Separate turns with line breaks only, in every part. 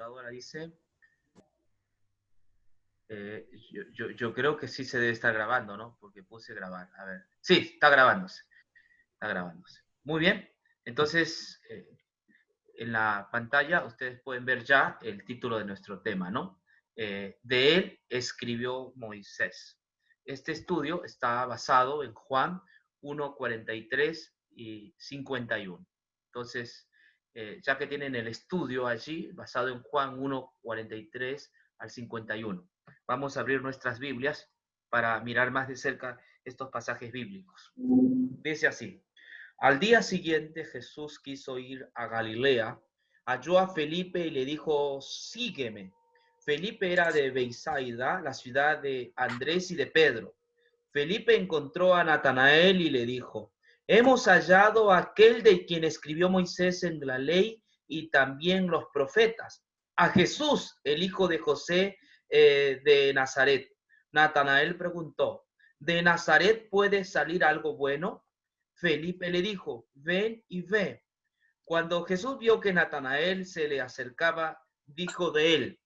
computadora dice, yo creo que sí se debe estar grabando, ¿no? Porque puse grabar. A ver. Sí, está grabándose. Está grabándose. Muy bien. Entonces, en la pantalla ustedes pueden ver ya el título de nuestro tema, ¿no? De él escribió Moisés. Este estudio está basado en Juan 1:43 y 51. Entonces, ya que tienen el estudio allí, basado en Juan 1:43 al 51, vamos a abrir nuestras Biblias para mirar más de cerca estos pasajes bíblicos. Dice así: al día siguiente Jesús quiso ir a Galilea, halló a Felipe y le dijo, sígueme. Felipe era de Bethsaida, la ciudad de Andrés y de Pedro. Felipe encontró a Natanael y le dijo, hemos hallado a aquel de quien escribió Moisés en la ley y también los profetas, a Jesús, el hijo de José de Nazaret. Natanael preguntó, ¿de Nazaret puede salir algo bueno? Felipe le dijo, ven y ve. Cuando Jesús vio que Natanael se le acercaba, dijo de él,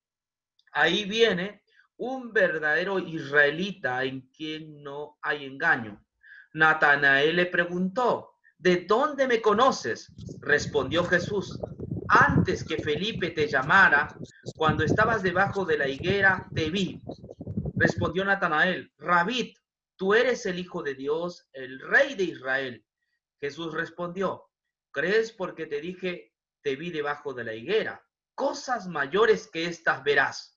ahí viene un verdadero israelita en quien no hay engaño. Natanael le preguntó, ¿de dónde me conoces? Respondió Jesús, antes que Felipe te llamara, cuando estabas debajo de la higuera, te vi. Respondió Natanael, Rabí, tú eres el Hijo de Dios, el Rey de Israel. Jesús respondió, ¿crees porque te dije, te vi debajo de la higuera? Cosas mayores que estas verás.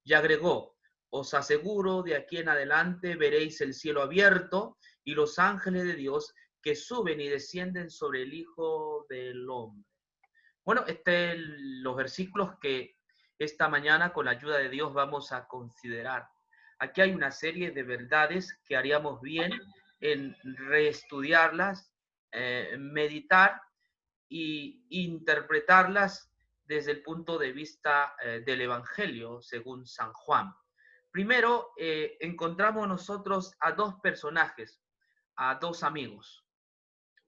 Y agregó, os aseguro, de aquí en adelante veréis el cielo abierto y los ángeles de Dios que suben y descienden sobre el Hijo del Hombre. Bueno, los versículos que esta mañana con la ayuda de Dios vamos a considerar. Aquí hay una serie de verdades que haríamos bien en reestudiarlas, meditar e interpretarlas desde el punto de vista del Evangelio según San Juan. Primero, encontramos nosotros a dos personajes, a dos amigos,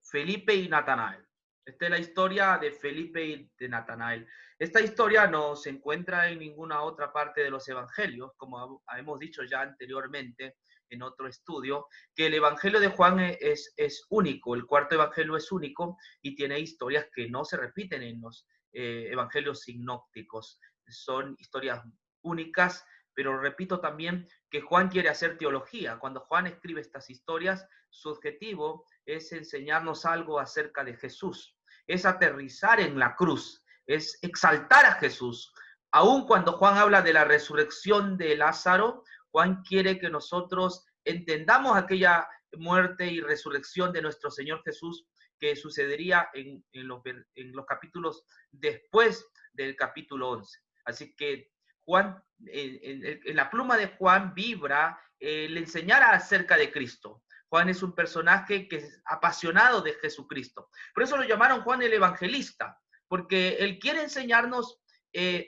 Felipe y Natanael. Esta es la historia de Felipe y de Natanael. Esta historia no se encuentra en ninguna otra parte de los evangelios, como hemos dicho ya anteriormente en otro estudio, que el evangelio de Juan es único, el cuarto evangelio es único y tiene historias que no se repiten en los evangelios sinópticos. Son historias únicas, pero repito también que Juan quiere hacer teología. Cuando Juan escribe estas historias, su objetivo es enseñarnos algo acerca de Jesús, es aterrizar en la cruz, es exaltar a Jesús. Aun cuando Juan habla de la resurrección de Lázaro, Juan quiere que nosotros entendamos aquella muerte y resurrección de nuestro Señor Jesús que sucedería en los capítulos después del capítulo 11. Así que Juan, en la pluma de Juan vibra el enseñar acerca de Cristo. Juan es un personaje que es apasionado de Jesucristo. Por eso lo llamaron Juan el Evangelista, porque él quiere enseñarnos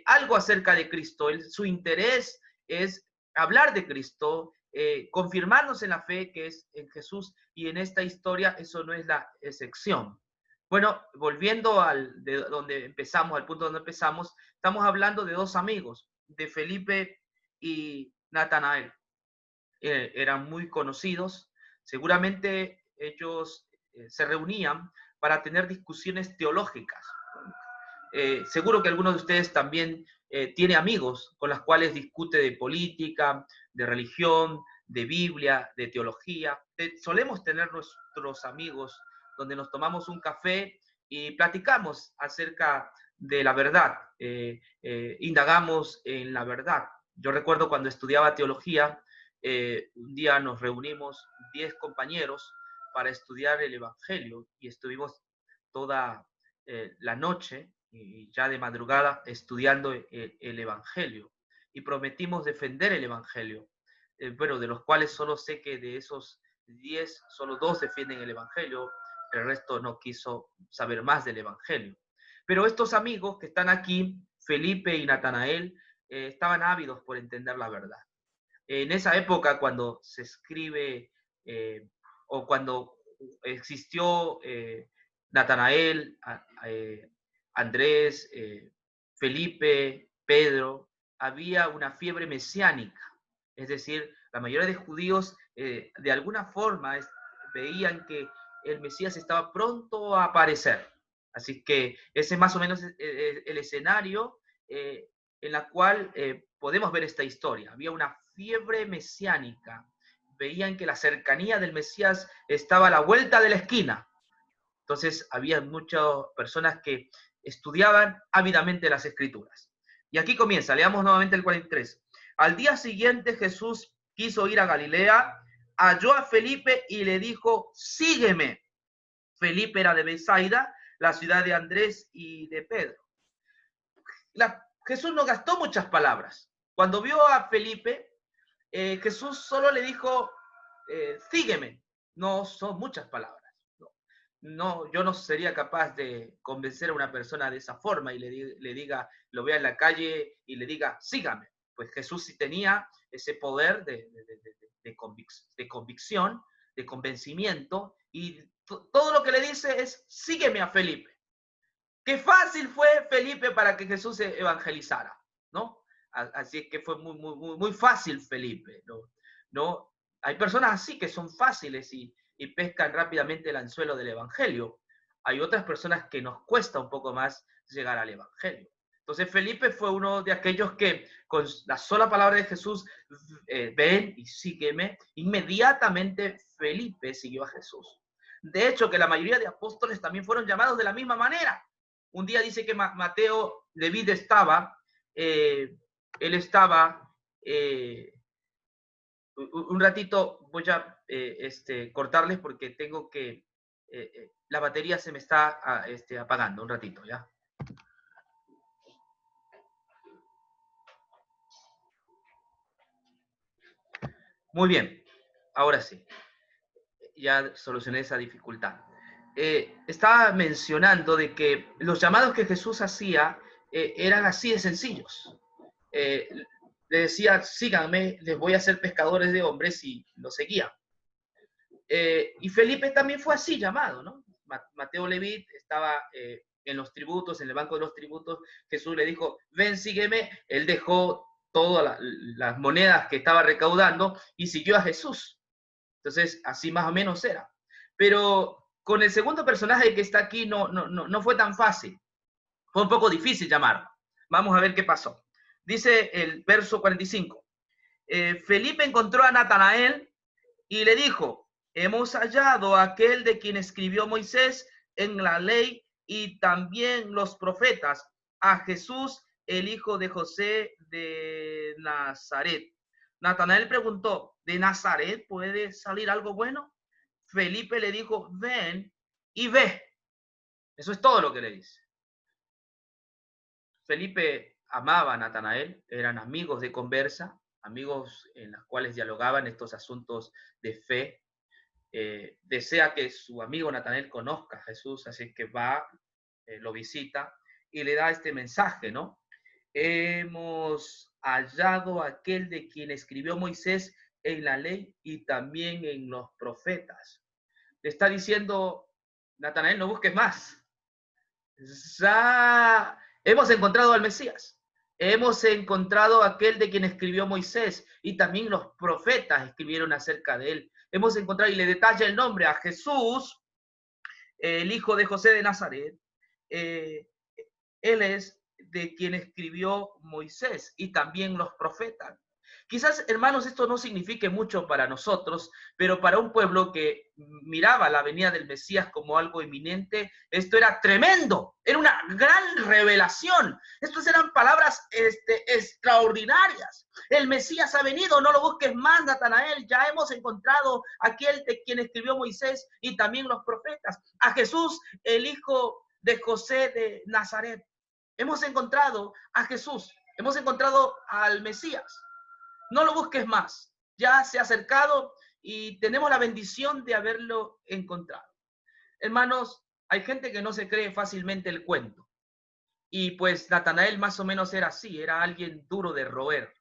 algo acerca de Cristo. Su interés es hablar de Cristo, confirmarnos en la fe que es en Jesús, y en esta historia eso no es la excepción. Bueno, volviendo de donde empezamos, al punto donde empezamos, estamos hablando de dos amigos, de Felipe y Natanael. Eran muy conocidos. Seguramente ellos se reunían para tener discusiones teológicas. Seguro que algunos de ustedes también tiene amigos con los cuales discute de política, de religión, de Biblia, de teología. Solemos tener nuestros amigos donde nos tomamos un café y platicamos acerca de la verdad, indagamos en la verdad. Yo recuerdo cuando estudiaba teología, un día nos reunimos 10 compañeros para estudiar el Evangelio y estuvimos toda la noche y ya de madrugada estudiando el Evangelio y prometimos defender el Evangelio. Bueno, de los cuales solo sé que de esos 10, solo 2 defienden el Evangelio, el resto no quiso saber más del Evangelio. Pero estos amigos que están aquí, Felipe y Natanael, estaban ávidos por entender la verdad. En esa época, cuando se escribe o cuando existió Natanael, Andrés, Felipe, Pedro, había una fiebre mesiánica. Es decir, la mayoría de judíos de alguna forma veían que el Mesías estaba pronto a aparecer. Así que ese es más o menos el escenario en la cual podemos ver esta historia. Había una fiebre mesiánica. Veían que la cercanía del Mesías estaba a la vuelta de la esquina. Entonces había muchas personas que estudiaban ávidamente las escrituras. Y aquí comienza, leamos nuevamente el 43. Al día siguiente Jesús quiso ir a Galilea, halló a Felipe y le dijo, sígueme. Felipe era de Bethsaida, la ciudad de Andrés y de Pedro. Jesús no gastó muchas palabras. Cuando vio a Felipe, Jesús solo le dijo, sígueme. No son muchas palabras. No, yo no sería capaz de convencer a una persona de esa forma y le diga, lo vea en la calle y le diga, sígame. Pues Jesús sí tenía ese poder de convicción, de convencimiento, y todo lo que le dice es, sígueme a Felipe. Qué fácil fue Felipe para que Jesús se evangelizara, ¿no? Así es que fue muy fácil Felipe, ¿no? Hay personas así que son fáciles y pescan rápidamente el anzuelo del evangelio. Hay otras personas que nos cuesta un poco más llegar al evangelio. Entonces Felipe fue uno de aquellos que con la sola palabra de Jesús, ven y sígueme, inmediatamente Felipe siguió a Jesús. De hecho, que la mayoría de apóstoles también fueron llamados de la misma manera. Un día dice que Mateo Leví estaba, él estaba, un ratito voy a cortarles porque tengo que, la batería se me está apagando un ratito, ¿ya? Muy bien, ahora sí, ya solucioné esa dificultad. Estaba mencionando de que los llamados que Jesús hacía eran así de sencillos. Le decía, síganme, les voy a hacer pescadores de hombres, y lo seguían. Y Felipe también fue así llamado, ¿no? Mateo Leví estaba en los tributos, en el banco de los tributos. Jesús le dijo, ven, sígueme. Él dejó todas las monedas que estaba recaudando y siguió a Jesús. Entonces, así más o menos era. Pero con el segundo personaje que está aquí no fue tan fácil. Fue un poco difícil llamarlo. Vamos a ver qué pasó. Dice el verso 45. Felipe encontró a Natanael y le dijo, hemos hallado a aquel de quien escribió Moisés en la ley y también los profetas, a Jesús, el hijo de José de Nazaret. Natanael preguntó, ¿de Nazaret puede salir algo bueno? Felipe le dijo, ven y ve. Eso es todo lo que le dice. Felipe amaba a Natanael, eran amigos de conversa, amigos en los cuales dialogaban estos asuntos de fe. Desea que su amigo Natanael conozca a Jesús, así que va, lo visita y le da este mensaje, ¿no? Hemos hallado a aquel de quien escribió Moisés en la ley y también en los profetas. Le está diciendo, Natanael, no busques más. Ya hemos encontrado al Mesías. Hemos encontrado a aquel de quien escribió Moisés y también los profetas escribieron acerca de él. Hemos encontrado, y le detalla el nombre, a Jesús, el hijo de José de Nazaret. Él es de quien escribió Moisés y también los profetas. Quizás, hermanos, esto no signifique mucho para nosotros, pero para un pueblo que miraba la venida del Mesías como algo inminente, esto era tremendo, era una gran revelación. Estas eran palabras extraordinarias. El Mesías ha venido, no lo busques más, Natanael, ya hemos encontrado a aquel de quien escribió Moisés y también los profetas, a Jesús, el hijo de José de Nazaret. Hemos encontrado a Jesús, hemos encontrado al Mesías. No lo busques más. Ya se ha acercado y tenemos la bendición de haberlo encontrado. Hermanos, hay gente que no se cree fácilmente el cuento. Y pues Natanael más o menos era así, era alguien duro de roer.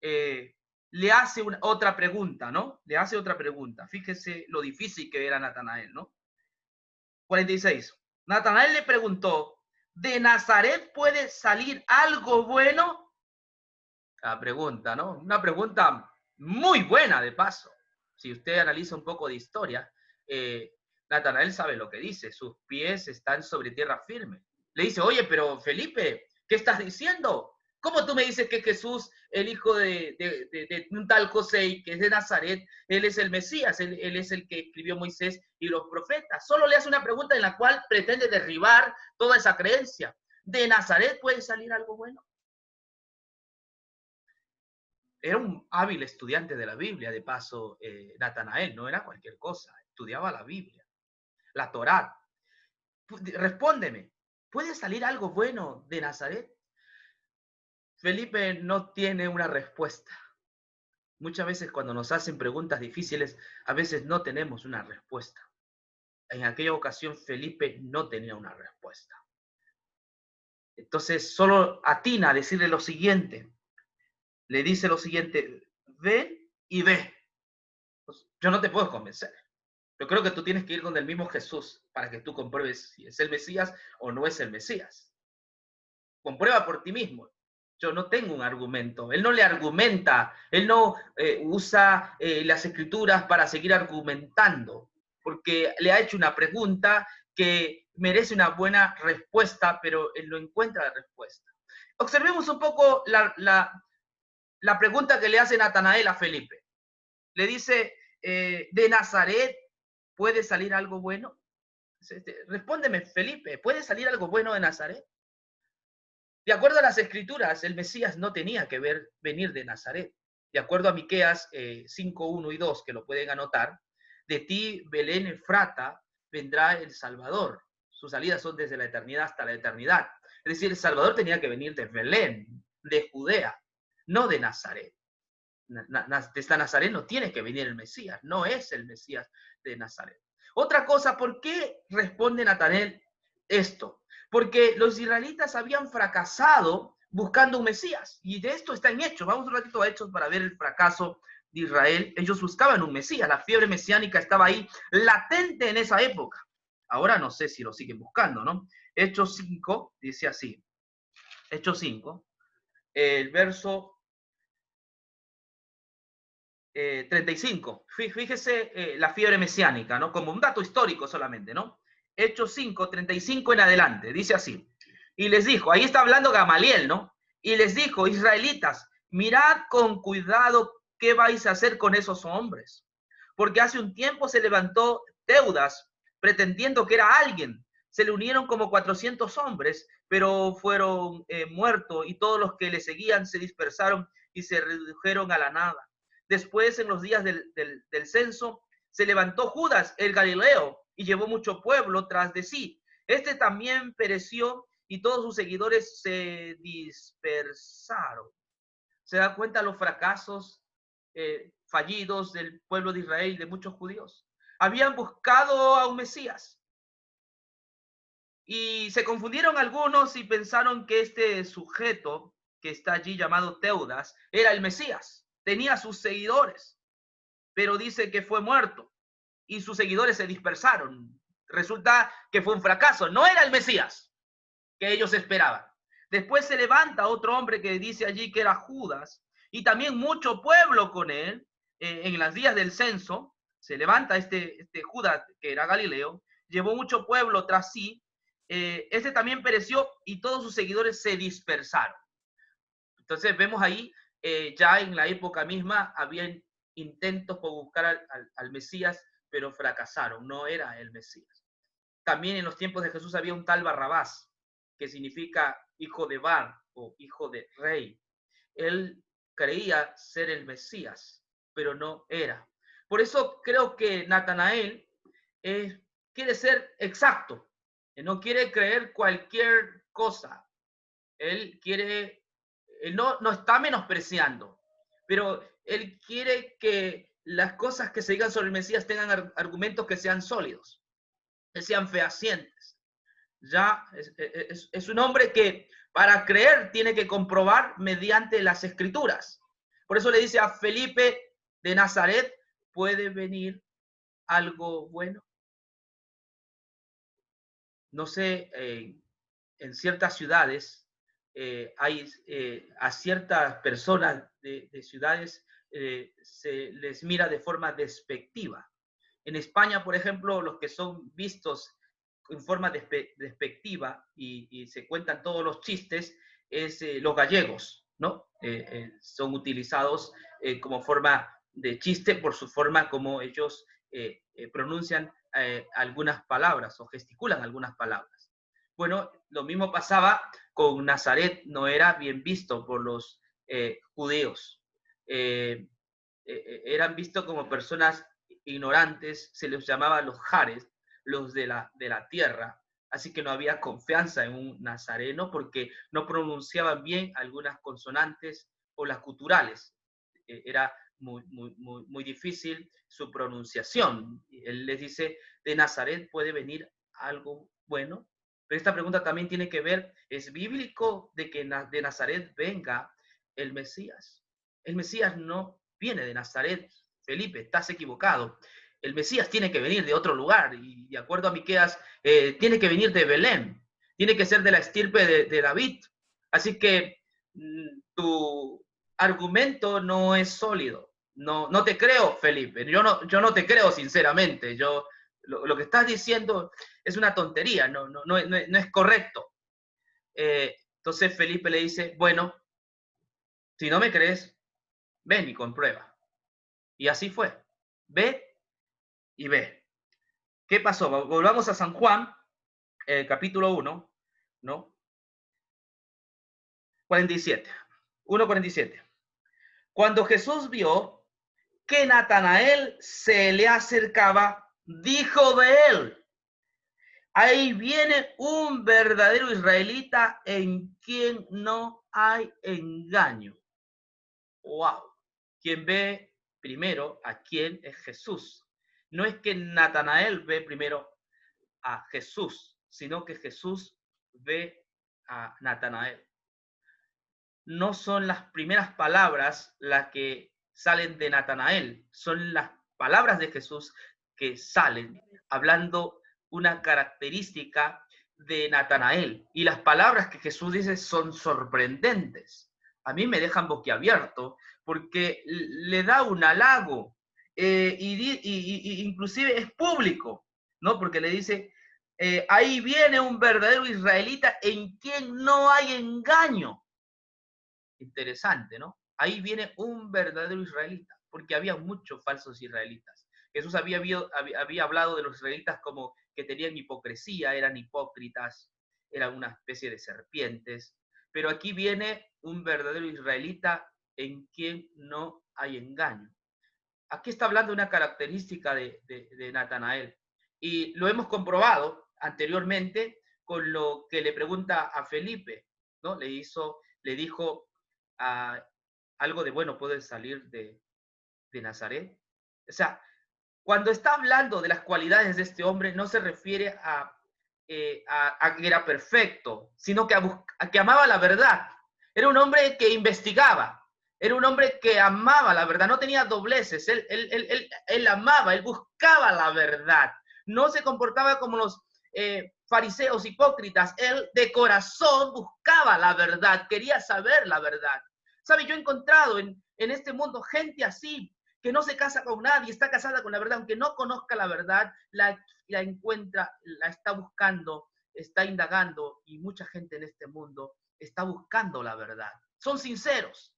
Le hace otra pregunta, ¿no? Le hace otra pregunta. Fíjese lo difícil que era Natanael, ¿no? 46. Natanael le preguntó, ¿De Nazaret puede salir algo bueno? La pregunta, ¿no? Una pregunta muy buena de paso. Si usted analiza un poco de historia, Natanael sabe lo que dice, sus pies están sobre tierra firme. Le dice, oye, pero Felipe, ¿qué estás diciendo? ¿Cómo tú me dices que Jesús, el hijo de un tal José, que es de Nazaret, él es el Mesías, él es el que escribió Moisés y los profetas? Solo le hace una pregunta en la cual pretende derribar toda esa creencia. ¿De Nazaret puede salir algo bueno? Era un hábil estudiante de la Biblia, de paso, Natanael, no era cualquier cosa, estudiaba la Biblia, la Torá. Respóndeme, ¿puede salir algo bueno de Nazaret? Felipe no tiene una respuesta. Muchas veces cuando nos hacen preguntas difíciles, a veces no tenemos una respuesta. En aquella ocasión Felipe no tenía una respuesta. Entonces solo atina a decirle lo siguiente. Le dice lo siguiente, ve y ve. Pues, yo no te puedo convencer. Yo creo que tú tienes que ir donde el mismo Jesús para que tú compruebes si es el Mesías o no es el Mesías. Comprueba por ti mismo. Yo no tengo un argumento. Él no le argumenta, él no usa las escrituras para seguir argumentando, porque le ha hecho una pregunta que merece una buena respuesta, pero él no encuentra la respuesta. Observemos un poco la pregunta que le hace Natanael a Felipe. Le dice, ¿de Nazaret puede salir algo bueno? Respóndeme, Felipe, ¿puede salir algo bueno de Nazaret? De acuerdo a las escrituras, el Mesías no tenía que venir de Nazaret. De acuerdo a Miqueas 5, 1 y 2, que lo pueden anotar, de ti, Belén Efrata, vendrá el Salvador. Sus salidas son desde la eternidad hasta la eternidad. Es decir, el Salvador tenía que venir de Belén, de Judea, no de Nazaret. Desde Nazaret no tiene que venir el Mesías, no es el Mesías de Nazaret. Otra cosa, ¿por qué responde Natanael esto? Porque los israelitas habían fracasado buscando un Mesías, y de esto está en Hechos. Vamos un ratito a Hechos para ver el fracaso de Israel. Ellos buscaban un Mesías, la fiebre mesiánica estaba ahí, latente en esa época. Ahora no sé si lo siguen buscando, ¿no? Hechos 5 dice así, Hechos 5, el verso 35. Fíjese la fiebre mesiánica, ¿no? Como un dato histórico solamente, ¿no? Hechos 5, 35 en adelante, dice así. Y les dijo, ahí está hablando Gamaliel, ¿no? Y les dijo, israelitas, mirad con cuidado qué vais a hacer con esos hombres. Porque hace un tiempo se levantó Teudas pretendiendo que era alguien. Se le unieron como 400 hombres, pero fueron muertos y todos los que le seguían se dispersaron y se redujeron a la nada. Después, en los días del censo, se levantó Judas el Galileo y llevó mucho pueblo tras de sí. Este también pereció y todos sus seguidores se dispersaron. ¿Se da cuenta los fracasos fallidos del pueblo de Israel, de muchos judíos? Habían buscado a un Mesías y se confundieron algunos y pensaron que este sujeto que está allí llamado Teudas era el Mesías. Tenía sus seguidores, pero dice que fue muerto y sus seguidores se dispersaron. Resulta que fue un fracaso, no era el Mesías que ellos esperaban. Después se levanta otro hombre que dice allí que era Judas y también mucho pueblo con él en los días del censo. Se levanta este Judas que era Galileo, llevó mucho pueblo tras sí. Este también pereció y todos sus seguidores se dispersaron. Entonces vemos ahí, ya en la época misma, habían intentos por buscar al Mesías, pero fracasaron, no era el Mesías. También en los tiempos de Jesús había un tal Barrabás, que significa hijo de Bar o hijo de rey. Él creía ser el Mesías, pero no era. Por eso creo que Natanael quiere ser exacto, no quiere creer cualquier cosa. Él quiere, él no está menospreciando, pero él quiere que las cosas que se digan sobre el Mesías tengan argumentos que sean sólidos, que sean fehacientes. Ya es un hombre que para creer tiene que comprobar mediante las escrituras. Por eso le dice a Felipe de Nazaret, ¿puede venir algo bueno? No sé en ciertas ciudades a ciertas personas de ciudades se les mira de forma despectiva. En España, por ejemplo, los que son vistos en forma despectiva y se cuentan todos los chistes es los gallegos, ¿no? Son utilizados como forma de chiste por su forma como ellos pronuncian algunas palabras o gesticulan algunas palabras. Bueno, lo mismo pasaba con Nazaret, no era bien visto por los judíos. Eran vistos como personas ignorantes, se les llamaba los jares, los de la tierra. Así que no había confianza en un nazareno porque no pronunciaban bien algunas consonantes o las guturales. Era muy difícil su pronunciación. Él les dice, de Nazaret puede venir algo bueno. Pero esta pregunta también tiene que ver, ¿es bíblico de que de Nazaret venga el Mesías? El Mesías no viene de Nazaret, Felipe, estás equivocado. El Mesías tiene que venir de otro lugar y de acuerdo a Miqueas, tiene que venir de Belén, tiene que ser de la estirpe de David. Así que tu argumento no es sólido. No te creo, Felipe. Yo no te creo sinceramente. Lo que estás diciendo es una tontería, no es correcto. Entonces Felipe le dice, bueno, si no me crees, ven y comprueba. Y así fue. Ve y ve. ¿Qué pasó? Volvamos a San Juan, capítulo 1, ¿no? 47. 1:47. Cuando Jesús vio que Natanael se le acercaba, dijo de él, ahí viene un verdadero israelita en quien no hay engaño. ¡Wow! Quien ve primero a quién es Jesús. No es que Natanael ve primero a Jesús, sino que Jesús ve a Natanael. No son las primeras palabras las que salen de Natanael, son las palabras de Jesús que salen hablando una característica de Natanael. Y las palabras que Jesús dice son sorprendentes. A mí me dejan boquiabierto porque le da un halago y inclusive es público, ¿no? Porque le dice, ahí viene un verdadero israelita en quien no hay engaño. Interesante, ¿no? Ahí viene un verdadero israelita, porque había muchos falsos israelitas. Jesús había hablado de los israelitas como que tenían hipocresía, eran hipócritas, eran una especie de serpientes, pero aquí viene un verdadero israelita en quien no hay engaño. Aquí está hablando de una característica de Natanael, y lo hemos comprobado anteriormente con lo que le pregunta a Felipe, ¿no? Le dijo, algo de bueno puede salir de Nazaret. O sea, cuando está hablando de las cualidades de este hombre, no se refiere a que era perfecto, sino que a que amaba la verdad. Era un hombre que investigaba, era un hombre que amaba la verdad, no tenía dobleces, él amaba, él buscaba la verdad, no se comportaba como los fariseos hipócritas, él de corazón buscaba la verdad, quería saber la verdad. ¿Sabe? Yo he encontrado en este mundo gente así, que no se casa con nadie, está casada con la verdad, aunque no conozca la verdad, la encuentra, la está buscando, está indagando, y mucha gente en este mundo está buscando la verdad. Son sinceros.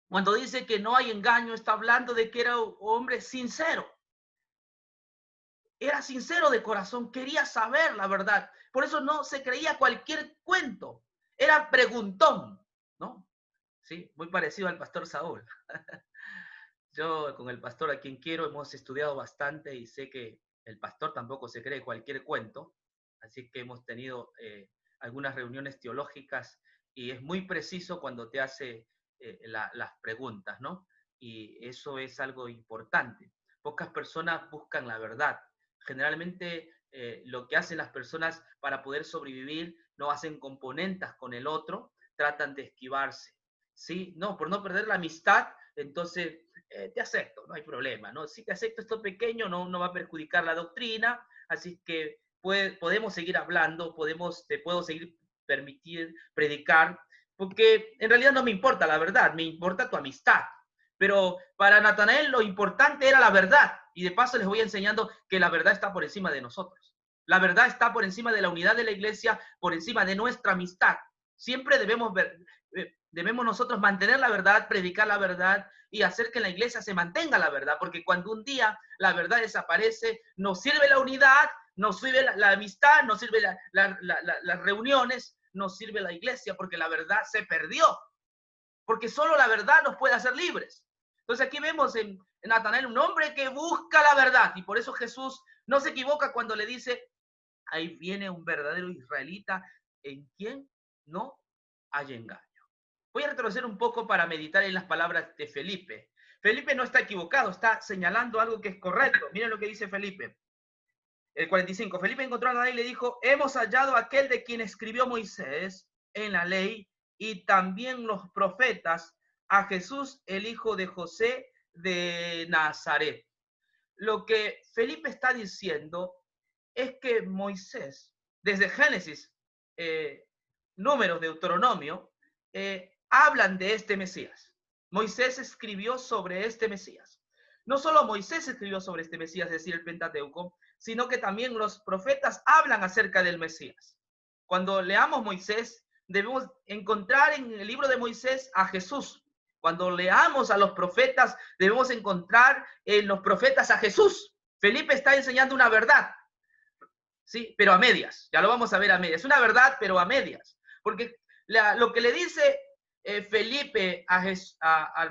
Cuando dice que no hay engaño, está hablando de que era un hombre sincero. Era sincero de corazón, quería saber la verdad. Por eso no se creía cualquier cuento. Era preguntón, ¿no? Sí, muy parecido al pastor Saúl. Yo con el pastor a quien quiero hemos estudiado bastante y sé que el pastor tampoco se cree cualquier cuento, así que hemos tenido algunas reuniones teológicas y es muy preciso cuando te hace las preguntas, ¿no? Y eso es algo importante. Pocas personas buscan la verdad. Generalmente lo que hacen las personas para poder sobrevivir no hacen componendas con el otro, tratan de esquivarse, ¿sí? No, por no perder la amistad, entonces te acepto, no hay problema, ¿no? Si te acepto esto pequeño, no va a perjudicar la doctrina, así que podemos seguir hablando, te puedo seguir permitir predicar, porque en realidad no me importa la verdad, me importa tu amistad. Pero para Natanael lo importante era la verdad. Y de paso les voy enseñando que la verdad está por encima de nosotros. La verdad está por encima de la unidad de la iglesia, por encima de nuestra amistad. Siempre debemos nosotros mantener la verdad, predicar la verdad y hacer que en la iglesia se mantenga la verdad. Porque cuando un día la verdad desaparece, nos sirve la unidad, nos sirve la amistad, nos sirve las reuniones, nos sirve la iglesia, porque la verdad se perdió. Porque solo la verdad nos puede hacer libres. Entonces aquí vemos en Natanael un hombre que busca la verdad, y por eso Jesús no se equivoca cuando le dice, ahí viene un verdadero israelita en quien no hay engaño. Voy a retroceder un poco para meditar en las palabras de Felipe. Felipe no está equivocado, está señalando algo que es correcto. Miren lo que dice Felipe. El 45. Felipe encontró a Natanael y le dijo, hemos hallado a aquel de quien escribió Moisés en la ley y también los profetas, a Jesús, el hijo de José de Nazaret. Lo que Felipe está diciendo es que Moisés, desde Génesis, Números, Deuteronomio, hablan de este Mesías. Moisés escribió sobre este Mesías. No solo Moisés escribió sobre este Mesías, es decir, el Pentateuco, sino que también los profetas hablan acerca del Mesías. Cuando leamos Moisés, debemos encontrar en el libro de Moisés a Jesús. Cuando leamos a los profetas, debemos encontrar en los profetas a Jesús. Felipe está enseñando una verdad, ¿sí? Pero a medias. Ya lo vamos a ver a medias. Una verdad, pero a medias. Porque lo que le dice Felipe a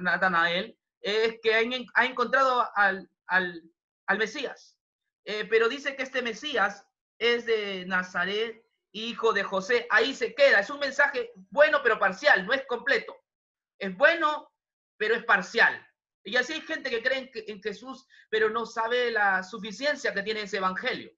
Natanael es que ha encontrado al Mesías. Pero dice que este Mesías es de Nazaret, hijo de José. Ahí se queda. Es un mensaje bueno, pero parcial, no es completo. Es bueno, pero es parcial. Y así hay gente que cree en Jesús, pero no sabe la suficiencia que tiene ese evangelio.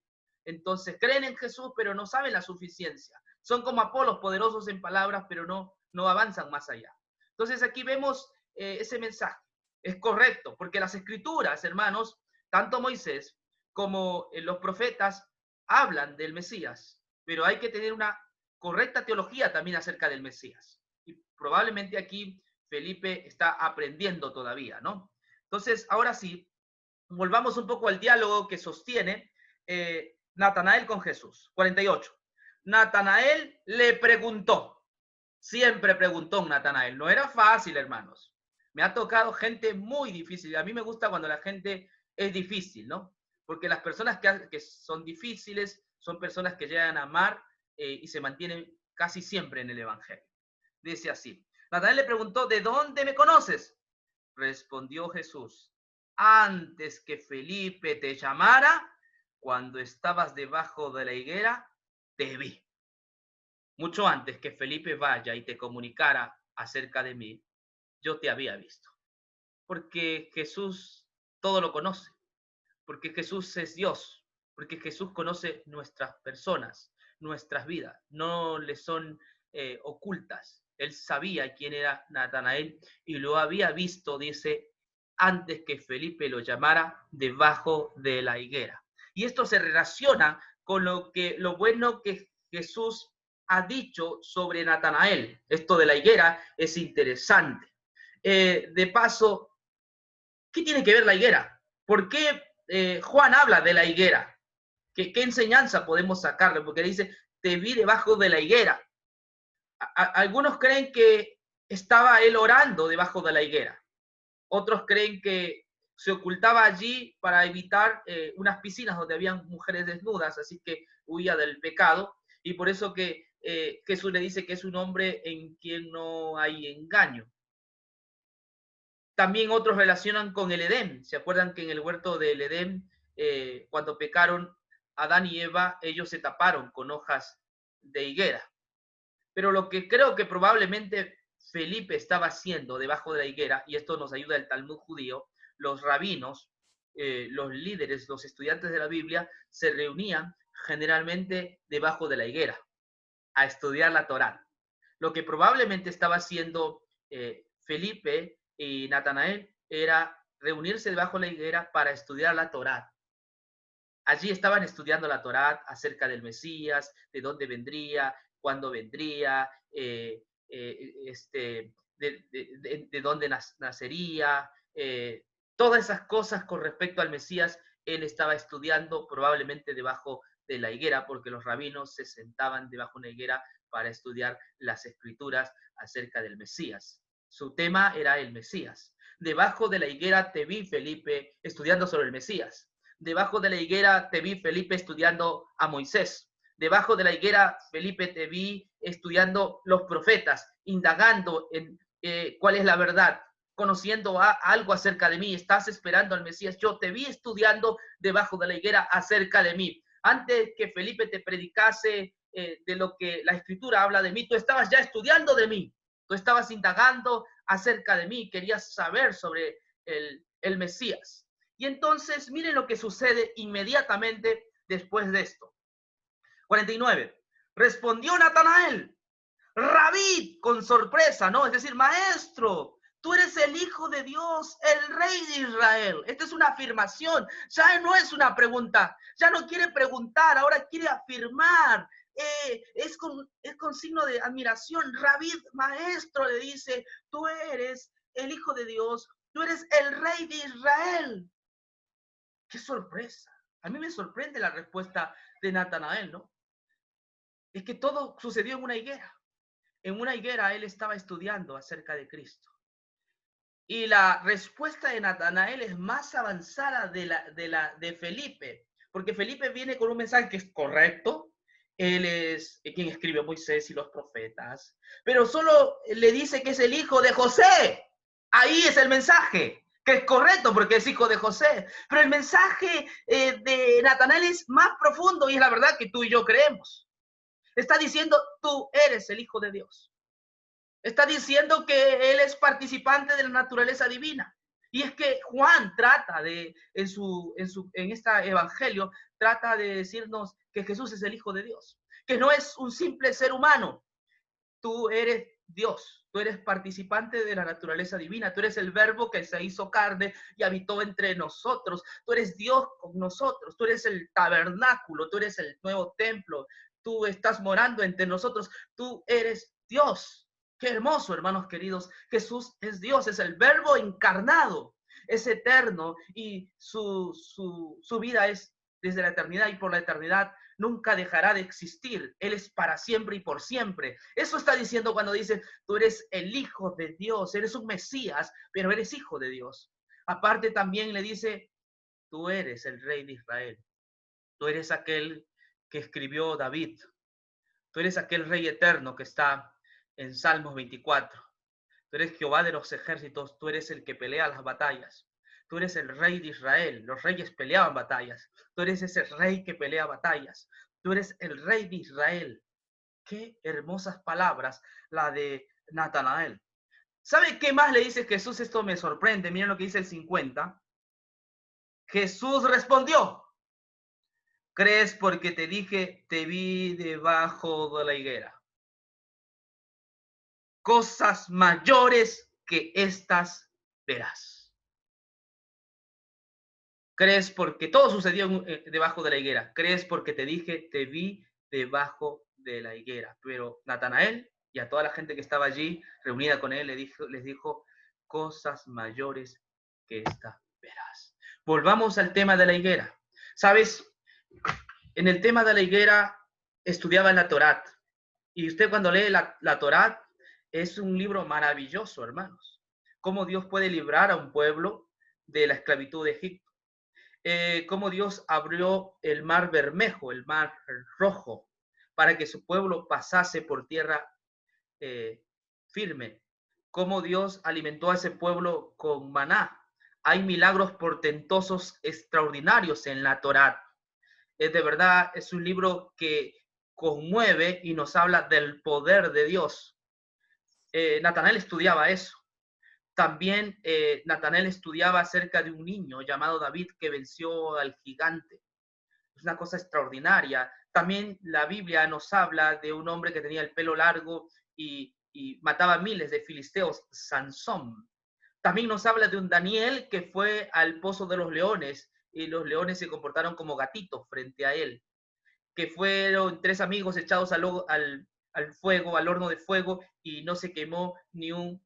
Entonces creen en Jesús, pero no saben la suficiencia. Son como Apolos, poderosos en palabras, pero no avanzan más allá. Entonces aquí vemos ese mensaje. Es correcto, porque las escrituras, hermanos, tanto Moisés como los profetas hablan del Mesías, pero hay que tener una correcta teología también acerca del Mesías. Y probablemente aquí Felipe está aprendiendo todavía, ¿no? Entonces, ahora sí, volvamos un poco al diálogo que sostiene Natanael con Jesús. 48. Natanael le preguntó. Siempre preguntó Natanael. No era fácil, hermanos. Me ha tocado gente muy difícil. A mí me gusta cuando la gente es difícil, ¿no? Porque las personas que son difíciles son personas que llegan a amar y se mantienen casi siempre en el Evangelio. Dice así. Natanael le preguntó, ¿de dónde me conoces? Respondió Jesús, antes que Felipe te llamara, cuando estabas debajo de la higuera, te vi. Mucho antes que Felipe vaya y te comunicara acerca de mí, yo te había visto. Porque Jesús todo lo conoce, porque Jesús es Dios, porque Jesús conoce nuestras personas, nuestras vidas, no le son ocultas. Él sabía quién era Natanael y lo había visto, dice, antes que Felipe lo llamara debajo de la higuera. Y esto se relaciona con lo bueno que Jesús ha dicho sobre Natanael. Esto de la higuera es interesante. De paso, ¿qué tiene que ver la higuera? ¿Por qué Juan habla de la higuera? ¿Qué enseñanza podemos sacarle? Porque dice, te vi debajo de la higuera. Algunos creen que estaba él orando debajo de la higuera. Otros creen que se ocultaba allí para evitar unas piscinas donde habían mujeres desnudas, así que huía del pecado. Y por eso que Jesús le dice que es un hombre en quien no hay engaño. También otros relacionan con el Edén. ¿Se acuerdan que en el huerto del Edén, cuando pecaron Adán y Eva, ellos se taparon con hojas de higuera? Pero lo que creo que probablemente Felipe estaba haciendo debajo de la higuera, y esto nos ayuda el Talmud judío, los rabinos, los líderes, los estudiantes de la Biblia, se reunían generalmente debajo de la higuera a estudiar la Torá. Lo que probablemente estaba haciendo Felipe y Natanael era reunirse debajo de la higuera para estudiar la Torá. Allí estaban estudiando la Torá acerca del Mesías, de dónde vendría, cuándo vendría, de dónde nacería, todas esas cosas con respecto al Mesías. Él estaba estudiando probablemente debajo de la higuera, porque los rabinos se sentaban debajo de una higuera para estudiar las escrituras acerca del Mesías. Su tema era el Mesías. Debajo de la higuera te vi, Felipe, estudiando sobre el Mesías. Debajo de la higuera te vi, Felipe, estudiando a Moisés. Debajo de la higuera, Felipe, te vi estudiando los profetas, indagando en cuál es la verdad, conociendo algo acerca de mí. Estás esperando al Mesías. Yo te vi estudiando debajo de la higuera acerca de mí. Antes que Felipe te predicase de lo que la Escritura habla de mí, tú estabas ya estudiando de mí. Tú estabas indagando acerca de mí, querías saber sobre el Mesías. Y entonces, miren lo que sucede inmediatamente después de esto. 49. Respondió Natanael, Rabí, con sorpresa, ¿no? Es decir, maestro, tú eres el Hijo de Dios, el Rey de Israel. Esta es una afirmación, ya no es una pregunta, ya no quiere preguntar, ahora quiere afirmar. Es con signo de admiración. Rabí, maestro, le dice, tú eres el Hijo de Dios, tú eres el Rey de Israel. ¡Qué sorpresa! A mí me sorprende la respuesta de Natanael, ¿no? Es que todo sucedió en una higuera. En una higuera él estaba estudiando acerca de Cristo. Y la respuesta de Natanael es más avanzada de Felipe, porque Felipe viene con un mensaje que es correcto. Él es quien escribe Moisés y los profetas, pero solo le dice que es el hijo de José. Ahí es el mensaje, que es correcto porque es hijo de José. Pero el mensaje de Natanael es más profundo y es la verdad que tú y yo creemos. Está diciendo, tú eres el Hijo de Dios. Está diciendo que Él es participante de la naturaleza divina. Y es que Juan trata de, en este evangelio, trata de decirnos que Jesús es el Hijo de Dios, que no es un simple ser humano. Tú eres Dios, tú eres participante de la naturaleza divina, tú eres el verbo que se hizo carne y habitó entre nosotros, tú eres Dios con nosotros, tú eres el tabernáculo, tú eres el nuevo templo, tú estás morando entre nosotros, tú eres Dios. Qué hermoso, hermanos queridos. Jesús es Dios, es el verbo encarnado, es eterno y su vida es desde la eternidad y por la eternidad nunca dejará de existir. Él es para siempre y por siempre. Eso está diciendo cuando dice, tú eres el Hijo de Dios, eres un Mesías, pero eres Hijo de Dios. Aparte también le dice, tú eres el Rey de Israel. Tú eres aquel que escribió David. Tú eres aquel Rey eterno que está en Salmos 24. Tú eres Jehová de los ejércitos, tú eres el que pelea las batallas. Tú eres el Rey de Israel, los reyes peleaban batallas. Tú eres ese rey que pelea batallas. Tú eres el Rey de Israel. Qué hermosas palabras la de Natanael. ¿Sabe qué más le dice Jesús? Esto me sorprende. Miren lo que dice el 50. Jesús respondió, ¿crees porque te dije, te vi debajo de la higuera? Cosas mayores que estas verás. ¿Crees porque todo sucedió debajo de la higuera? ¿Crees porque te dije, te vi debajo de la higuera? Pero Natanael y a toda la gente que estaba allí reunida con él les dijo cosas mayores que esta verás. Volvamos al tema de la higuera. ¿Sabes? En el tema de la higuera estudiaba la Torá. Y usted cuando lee la Torá es un libro maravilloso, hermanos. Cómo Dios puede librar a un pueblo de la esclavitud de Egipto. Cómo Dios abrió el mar Bermejo, el mar Rojo, para que su pueblo pasase por tierra firme. Cómo Dios alimentó a ese pueblo con maná. Hay milagros portentosos extraordinarios en la Torá. De verdad, es un libro que conmueve y nos habla del poder de Dios. Natanael estudiaba eso. También Natanael estudiaba acerca de un niño llamado David que venció al gigante. Es una cosa extraordinaria. También la Biblia nos habla de un hombre que tenía el pelo largo y mataba miles de filisteos, Sansón. También nos habla de un Daniel que fue al pozo de los leones y los leones se comportaron como gatitos frente a él, que fueron 3 amigos echados al fuego, al horno de fuego, y no se quemó ni un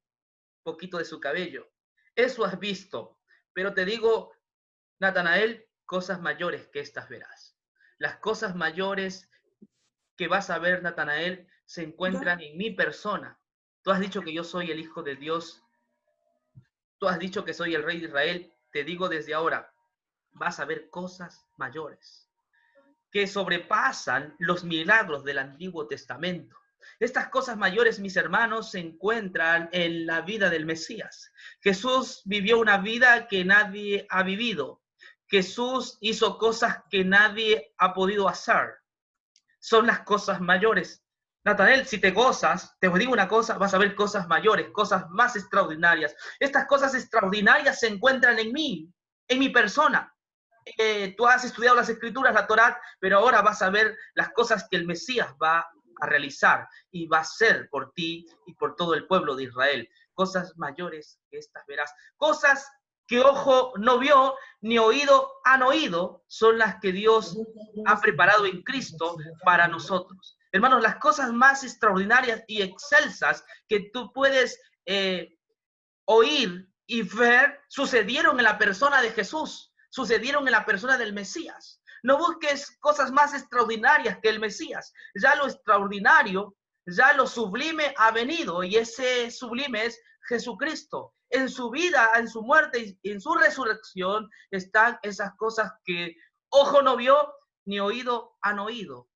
poquito de su cabello. Eso has visto, pero te digo, Natanael, cosas mayores que estas verás. Las cosas mayores que vas a ver, Natanael, se encuentran en mi persona. Tú has dicho que yo soy el Hijo de Dios. Tú has dicho que soy el Rey de Israel. Te digo desde ahora, vas a ver cosas mayores que sobrepasan los milagros del Antiguo Testamento. Estas cosas mayores, mis hermanos, se encuentran en la vida del Mesías. Jesús vivió una vida que nadie ha vivido. Jesús hizo cosas que nadie ha podido hacer. Son las cosas mayores. Natanael, si te gozas, te digo una cosa, vas a ver cosas mayores, cosas más extraordinarias. Estas cosas extraordinarias se encuentran en mí, en mi persona. Tú has estudiado las Escrituras, la Torá, pero ahora vas a ver las cosas que el Mesías va a realizar y va a hacer por ti y por todo el pueblo de Israel. Cosas mayores que estas verás. Cosas que ojo no vio ni oído han oído son las que Dios ha preparado en Cristo para nosotros. Hermanos, las cosas más extraordinarias y excelsas que tú puedes oír y ver sucedieron en la persona de Jesús, sucedieron en la persona del Mesías. No busques cosas más extraordinarias que el Mesías. Ya lo extraordinario, ya lo sublime ha venido, y ese sublime es Jesucristo. En su vida, en su muerte y en su resurrección están esas cosas que ojo no vio ni oído han oído.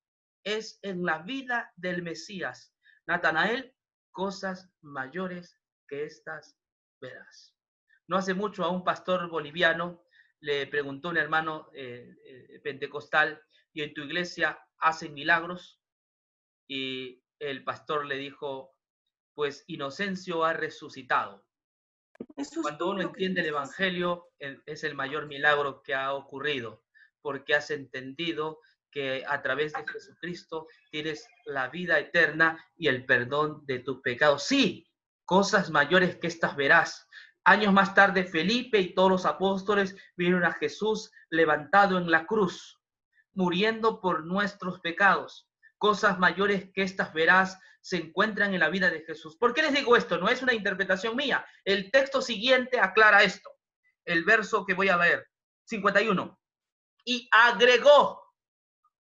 Es en la vida del Mesías. Natanael, cosas mayores que estas verás. No hace mucho a un pastor boliviano le preguntó un hermano pentecostal, ¿y en tu iglesia hacen milagros? Y el pastor le dijo, pues Inocencio ha resucitado. Cuando uno entiende el Evangelio, es el mayor milagro que ha ocurrido, porque has entendido que a través de Jesucristo tienes la vida eterna y el perdón de tus pecados. Sí, cosas mayores que estas verás. Años más tarde, Felipe y todos los apóstoles vieron a Jesús levantado en la cruz, muriendo por nuestros pecados. Cosas mayores que estas verás se encuentran en la vida de Jesús. ¿Por qué les digo esto? No es una interpretación mía. El texto siguiente aclara esto. El verso que voy a leer, 51. Y agregó,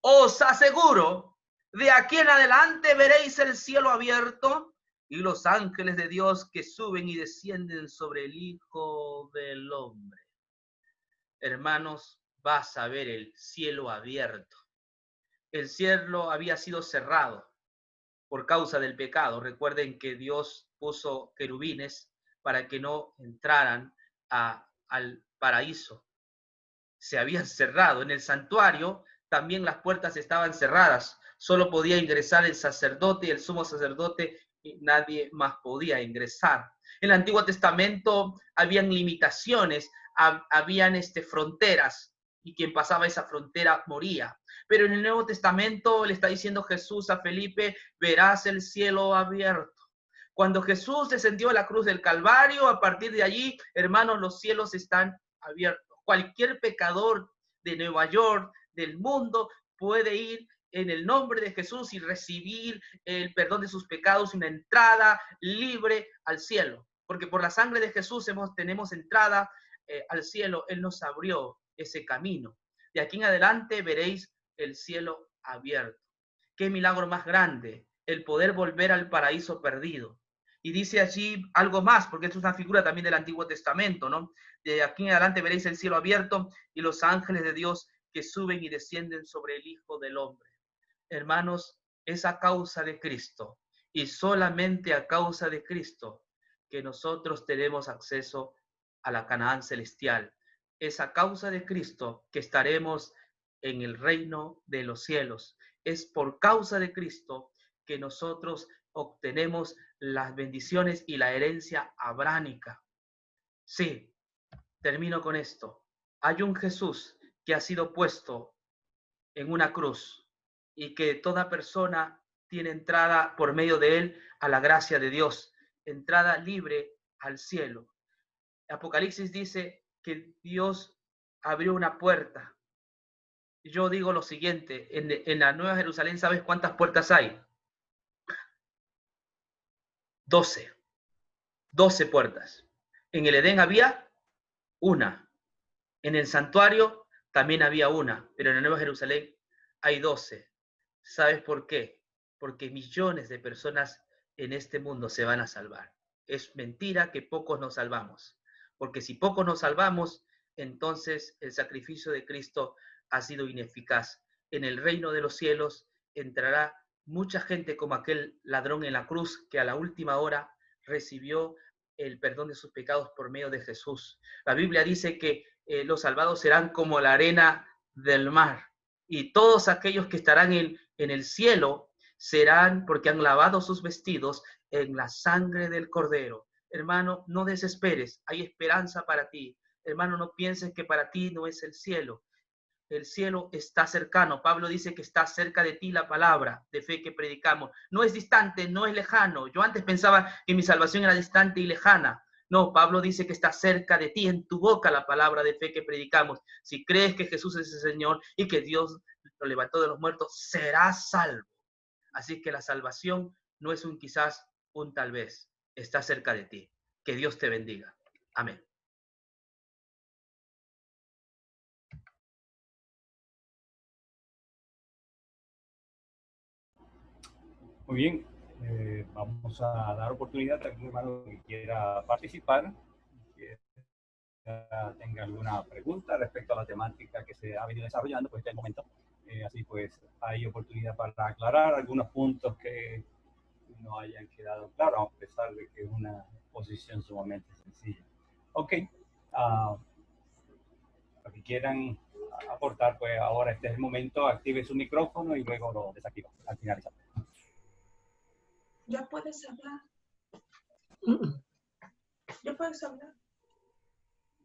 os aseguro, de aquí en adelante veréis el cielo abierto y los ángeles de Dios que suben y descienden sobre el Hijo del Hombre. Hermanos, vas a ver el cielo abierto. El cielo había sido cerrado por causa del pecado. Recuerden que Dios puso querubines para que no entraran al paraíso. Se habían cerrado. En el santuario también las puertas estaban cerradas. Solo podía ingresar el sacerdote y el sumo sacerdote, y nadie más podía ingresar. En el Antiguo Testamento habían limitaciones, habían fronteras, y quien pasaba esa frontera moría. Pero en el Nuevo Testamento le está diciendo Jesús a Felipe, verás el cielo abierto. Cuando Jesús descendió a la cruz del Calvario, a partir de allí, hermanos, los cielos están abiertos. Cualquier pecador de Nueva York, del mundo, puede ir en el nombre de Jesús y recibir el perdón de sus pecados, una entrada libre al cielo. Porque por la sangre de Jesús tenemos entrada al cielo. Él nos abrió ese camino. De aquí en adelante veréis el cielo abierto. Qué milagro más grande, el poder volver al paraíso perdido. Y dice allí algo más, porque esto es una figura también del Antiguo Testamento, ¿no? De aquí en adelante veréis el cielo abierto y los ángeles de Dios que suben y descienden sobre el Hijo del Hombre. Hermanos, es a causa de Cristo y solamente a causa de Cristo que nosotros tenemos acceso a la Canaán celestial. Es a causa de Cristo que estaremos en el reino de los cielos. Es por causa de Cristo que nosotros obtenemos las bendiciones y la herencia abránica. Sí, termino con esto. Hay un Jesús que ha sido puesto en una cruz y que toda persona tiene entrada por medio de él a la gracia de Dios, entrada libre al cielo. Apocalipsis dice que Dios abrió una puerta. Yo digo lo siguiente, en la Nueva Jerusalén, ¿sabes cuántas puertas hay? 12. 12 puertas. En el Edén había una. En el santuario también había una, pero en la Nueva Jerusalén hay 12. ¿Sabes por qué? Porque millones de personas en este mundo se van a salvar. Es mentira que pocos nos salvamos, porque si pocos nos salvamos, entonces el sacrificio de Cristo ha sido ineficaz. En el reino de los cielos entrará mucha gente como aquel ladrón en la cruz que a la última hora recibió el perdón de sus pecados por medio de Jesús. La Biblia dice que los salvados serán como la arena del mar y todos aquellos que estarán en el cielo serán porque han lavado sus vestidos en la sangre del Cordero. Hermano, no desesperes, hay esperanza para ti. Hermano, no pienses que para ti no es el cielo. El cielo está cercano. Pablo dice que está cerca de ti la palabra de fe que predicamos. No es distante, no es lejano. Yo antes pensaba que mi salvación era distante y lejana. No, Pablo dice que está cerca de ti, en tu boca la palabra de fe que predicamos. Si crees que Jesús es el Señor y que Dios lo levantó de los muertos, serás salvo. Así que la salvación no es un quizás, un tal vez. Está cerca de ti. Que Dios te bendiga. Amén.
Muy bien, vamos a dar oportunidad a algún hermano que quiera participar, que tenga alguna pregunta respecto a la temática que se ha venido desarrollando, pues este es el momento. Así pues, hay oportunidad para aclarar algunos puntos que no hayan quedado claros, a pesar de que es una posición sumamente sencilla. Ok, lo que quieran aportar, pues ahora este es el momento, active su micrófono y luego lo desactiva al finalizar.
Ya puedes hablar. Ya puedes hablar.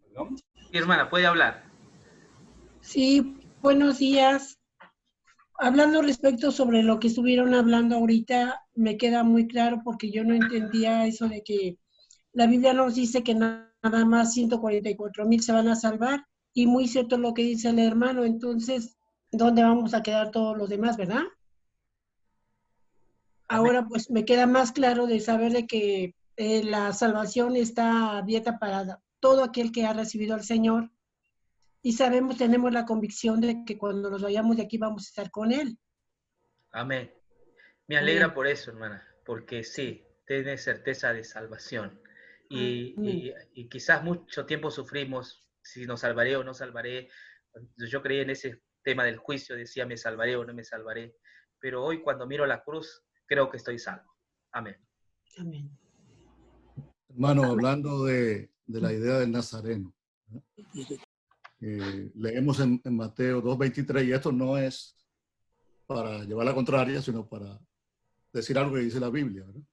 ¿Perdón?
Sí, hermana, puede hablar.
Sí, buenos días. Hablando respecto sobre lo que estuvieron hablando ahorita, me queda muy claro porque yo no entendía eso de que la Biblia nos dice que nada más 144,000 se van a salvar y muy cierto lo que dice el hermano, entonces, ¿dónde vamos a quedar todos los demás, verdad? Ahora pues me queda más claro de saber de que la salvación está abierta para todo aquel que ha recibido al Señor. Y sabemos, tenemos la convicción de que cuando nos vayamos de aquí vamos a estar con Él.
Amén. Me alegra por eso, hermana, porque sí, tienes certeza de salvación. Y quizás mucho tiempo sufrimos si nos salvaré o no salvaré. Yo creí en ese tema del juicio, decía me salvaré o no me salvaré. Pero hoy cuando miro la cruz, creo que estoy salvo. Amén.
Amén.
Hermano, hablando de la idea del Nazareno, leemos en Mateo 2:23, y esto no es para llevar la contraria, sino para decir algo que dice la Biblia, ¿verdad?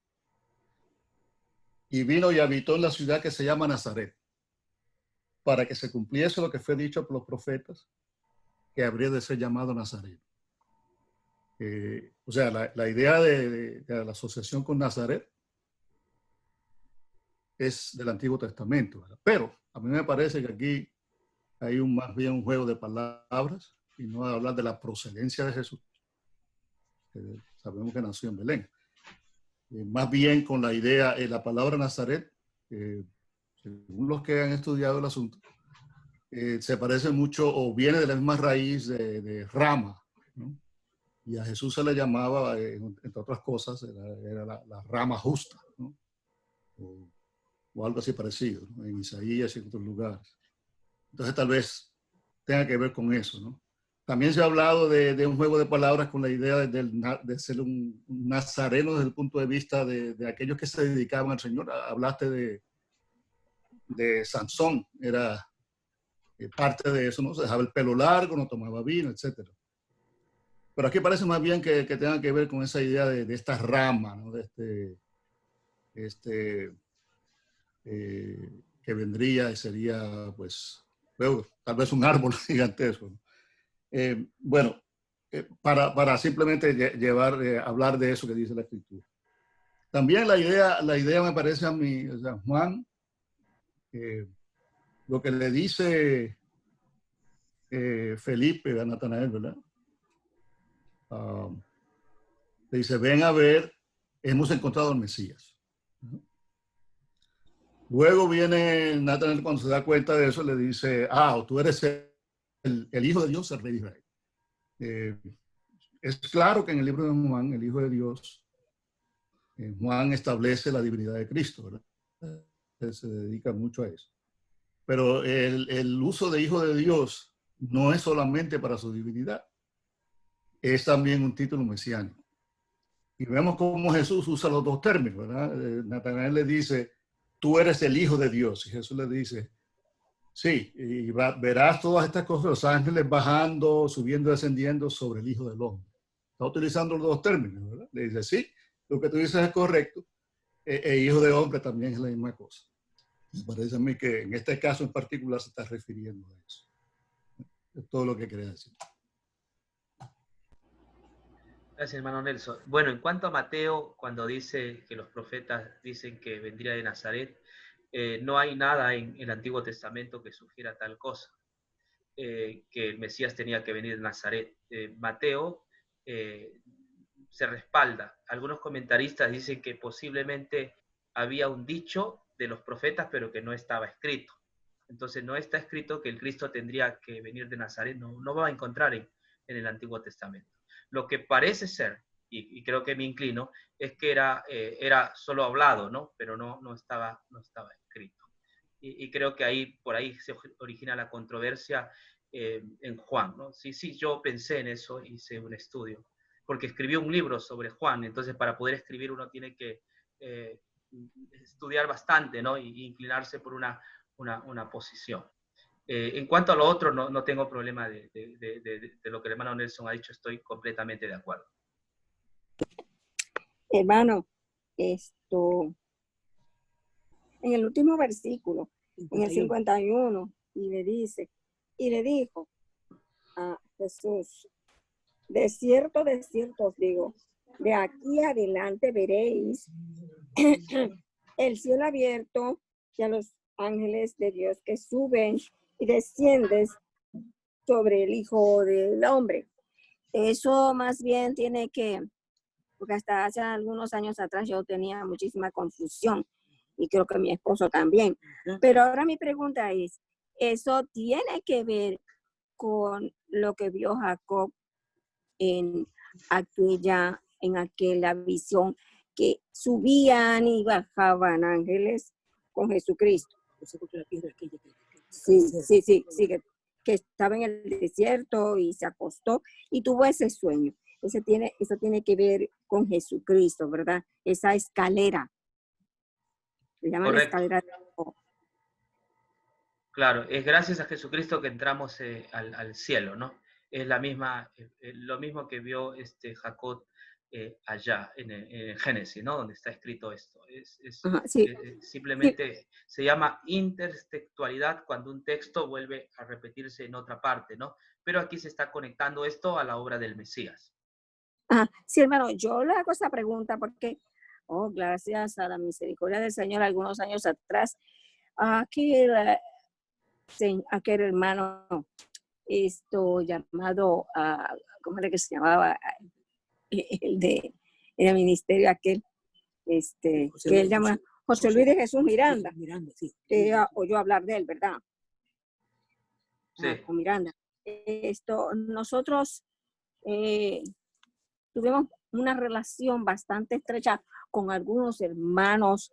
Y vino y habitó en la ciudad que se llama Nazaret, para que se cumpliese lo que fue dicho por los profetas, que habría de ser llamado Nazareno. O sea, la idea de la asociación con Nazaret es del Antiguo Testamento, ¿verdad? Pero a mí me parece que aquí hay más bien un juego de palabras y no hablar de la procedencia de Jesús. Sabemos que nació en Belén. Más bien con la idea, la palabra Nazaret, según los que han estudiado el asunto, se parece mucho o viene de la misma raíz de rama, ¿no? Y a Jesús se le llamaba, entre otras cosas, era la rama justa, ¿no? O algo así parecido, ¿no? En Isaías y en otros lugares. Entonces tal vez tenga que ver con eso, ¿no? También se ha hablado de un juego de palabras con la idea de ser un nazareno desde el punto de vista de aquellos que se dedicaban al Señor. Hablaste de Sansón, era parte de eso, ¿no? Se dejaba el pelo largo, no tomaba vino, etc. Pero aquí parece más bien que tenga que ver con esa idea de esta rama, ¿no? Que vendría y sería, pues, bueno, tal vez un árbol gigantesco, ¿no? Bueno, para simplemente hablar de eso que dice la Escritura. También la idea me parece a mí, o sea, Juan, lo que le dice Felipe a Natanael, ¿verdad? Le dice, ven a ver, hemos encontrado al Mesías. Luego viene Natanael, cuando se da cuenta de eso, le dice, tú eres el Hijo de Dios, el Rey de Israel. Es claro que en el libro de Juan, el Hijo de Dios, Juan establece la divinidad de Cristo, ¿verdad? Él se dedica mucho a eso. Pero el uso de Hijo de Dios no es solamente para su divinidad, es también un título mesiánico. Y vemos cómo Jesús usa los dos términos, ¿verdad? Natanael le dice, tú eres el Hijo de Dios. Y Jesús le dice, sí, y verás todas estas cosas, los ángeles bajando, subiendo, descendiendo sobre el Hijo del Hombre. Está utilizando los dos términos, ¿verdad? Le dice, sí, lo que tú dices es correcto. Hijo de Hombre también es la misma cosa. Me parece a mí que en este caso en particular se está refiriendo a eso. Es todo lo que quería decir.
Gracias, hermano Nelson. Bueno, en cuanto a Mateo, cuando dice que los profetas dicen que vendría de Nazaret, no hay nada en el Antiguo Testamento que sugiera tal cosa, que el Mesías tenía que venir de Nazaret. Mateo se respalda. Algunos comentaristas dicen que posiblemente había un dicho de los profetas, pero que no estaba escrito. Entonces no está escrito que el Cristo tendría que venir de Nazaret, no va a encontrar en el Antiguo Testamento. Lo que parece ser, y creo que me inclino, es que era solo hablado, ¿no? Pero no estaba escrito. Y creo que por ahí se origina la controversia en Juan, ¿no? Sí, yo pensé en eso, hice un estudio, porque escribió un libro sobre Juan, entonces para poder escribir uno tiene que estudiar bastante, ¿no? Y inclinarse por una posición. En cuanto a lo otro, no tengo problema de lo que el hermano Nelson ha dicho, estoy completamente de acuerdo.
Hermano, en el último versículo, 51. En el 51, y le dijo a Jesús, de cierto os digo, de aquí adelante veréis el cielo abierto y a los ángeles de Dios que suben y descienden sobre el Hijo del Hombre. Eso más bien tiene que, porque hasta hace algunos años atrás yo tenía muchísima confusión y creo que mi esposo también. Pero ahora mi pregunta es, ¿eso tiene que ver con lo que vio Jacob en aquella visión que subían y bajaban ángeles con Jesucristo? Sí, que estaba en el desierto y se acostó y tuvo ese sueño. Eso tiene que ver con Jesucristo, ¿verdad? Esa escalera. Se llama la escalera de Jacob.
Claro, es gracias a Jesucristo que entramos al cielo, ¿no? Es lo mismo que vio Jacob allá en Génesis, ¿no? Donde está escrito esto. Simplemente se llama intertextualidad cuando un texto vuelve a repetirse en otra parte, ¿no? Pero aquí se está conectando esto a la obra del Mesías.
Sí, hermano, yo le hago esa pregunta porque, gracias a la misericordia del Señor, algunos años atrás, aquel hermano llamado, ¿cómo era que se llamaba? El ministerio aquel, que él llama José Luis de Jesús Miranda. Sí. Oyó hablar de él, ¿verdad?
Sí.
Con Miranda. Nosotros tuvimos una relación bastante estrecha con algunos hermanos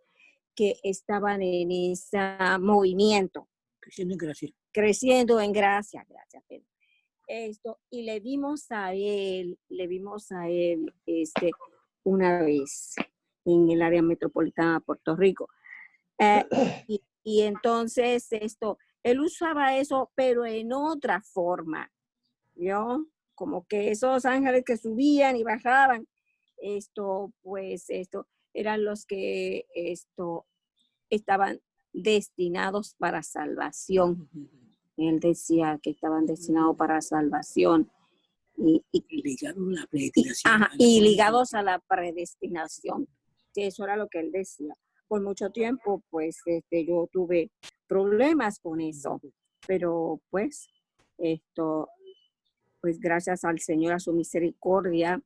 que estaban en ese movimiento. Creciendo en gracia, gracias, Pedro. Y le vimos a él una vez en el área metropolitana de Puerto Rico. Y entonces él usaba eso, pero en otra forma, ¿no? Como que esos ángeles que subían y bajaban, eran los que estaban destinados para salvación. Él decía que estaban destinados para salvación. Y ligados a la predestinación. Que eso era lo que él decía. Por mucho tiempo, pues, yo tuve problemas con eso. Pero, pues, pues gracias al Señor, a su misericordia,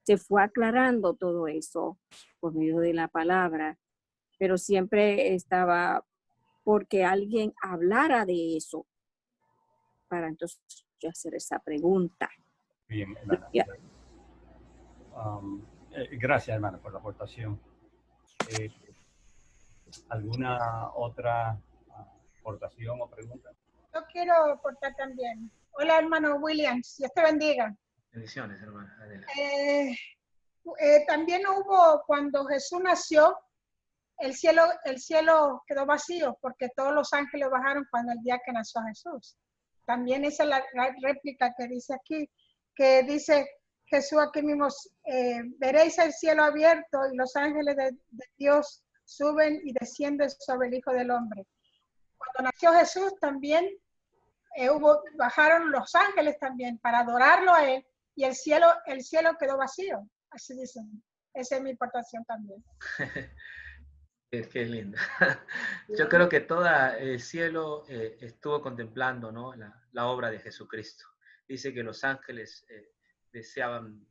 se fue aclarando todo eso por medio de la palabra, pero siempre estaba porque alguien hablara de eso para entonces yo hacer esa pregunta.
Bien, hermana. Gracias, hermana, por la aportación. ¿Alguna otra aportación o pregunta?
Yo quiero aportar también. Hola, hermano Williams. Dios te bendiga.
Bendiciones, hermana. Adela.
También hubo, cuando Jesús nació, el cielo quedó vacío porque todos los ángeles bajaron cuando el día que nació Jesús. También esa es la réplica que dice aquí, que dice Jesús aquí mismo, veréis el cielo abierto y los ángeles de Dios suben y descienden sobre el Hijo del Hombre. Cuando nació Jesús también bajaron los ángeles también para adorarlo a él y el cielo quedó vacío. Así dicen. Esa es mi aportación también.
Qué lindo. Yo creo que todo el cielo estuvo contemplando, ¿no? la obra de Jesucristo. Dice que los ángeles deseaban,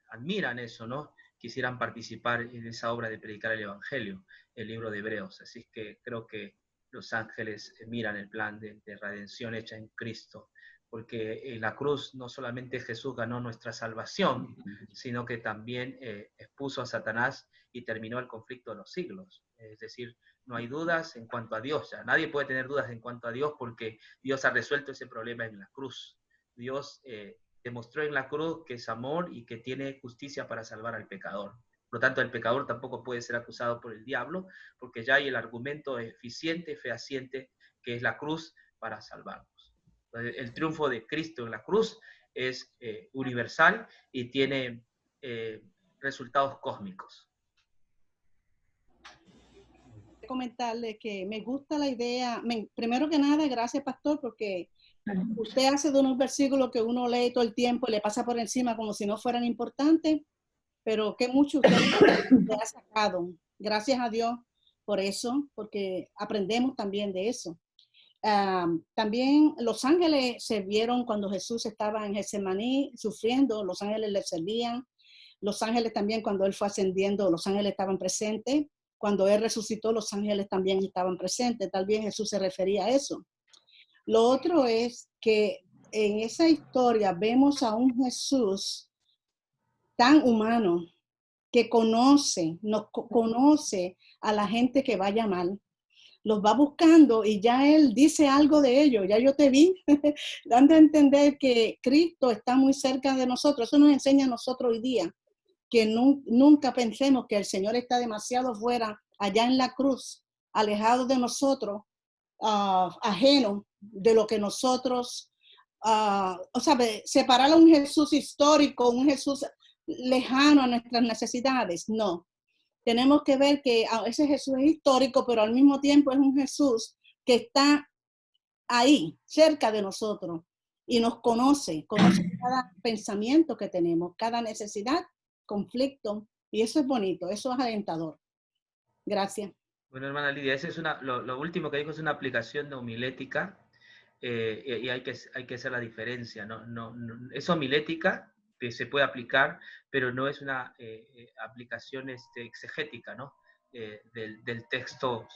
admiran eso, ¿no? Quisieran participar en esa obra de predicar el Evangelio, el libro de Hebreos. Así que creo que los ángeles miran el plan de redención hecha en Cristo, porque en la cruz no solamente Jesús ganó nuestra salvación, sino que también expuso a Satanás y terminó el conflicto de los siglos. Es decir, no hay dudas en cuanto a Dios. Ya nadie puede tener dudas en cuanto a Dios porque Dios ha resuelto ese problema en la cruz. Dios demostró en la cruz que es amor y que tiene justicia para salvar al pecador. Por lo tanto, el pecador tampoco puede ser acusado por el diablo porque ya hay el argumento eficiente, fehaciente, que es la cruz para salvarnos. Entonces, el triunfo de Cristo en la cruz es universal y tiene resultados cósmicos.
Comentarle que me gusta la idea, primero que nada, gracias pastor, porque usted hace de unos versículos que uno lee todo el tiempo y le pasa por encima como si no fueran importantes, pero que mucho usted le ha sacado. Gracias a Dios por eso, porque aprendemos también de eso. También los ángeles se vieron cuando Jesús estaba en Getsemaní sufriendo, los ángeles le servían. Los ángeles también cuando él fue ascendiendo, los ángeles estaban presentes. Cuando él resucitó, los ángeles también estaban presentes. Tal vez Jesús se refería a eso. Lo otro es que en esa historia vemos a un Jesús tan humano que nos conoce a la gente que vaya mal. Los va buscando y ya él dice algo de ellos. Ya yo te vi, dando a entender que Cristo está muy cerca de nosotros. Eso nos enseña a nosotros hoy día, que nunca pensemos que el Señor está demasiado fuera, allá en la cruz, alejado de nosotros, ajeno de lo que nosotros, separar a un Jesús histórico, un Jesús lejano a nuestras necesidades. No, tenemos que ver que ese Jesús es histórico, pero al mismo tiempo es un Jesús que está ahí, cerca de nosotros, y nos conoce cada pensamiento que tenemos, cada necesidad, conflicto, y eso es bonito, eso es alentador. Gracias.
Bueno, hermana Lidia, ese es lo último que dijo es una aplicación de homilética y hay que hacer la diferencia. No, es homilética que se puede aplicar, pero no es una aplicación exegética, ¿no? Del texto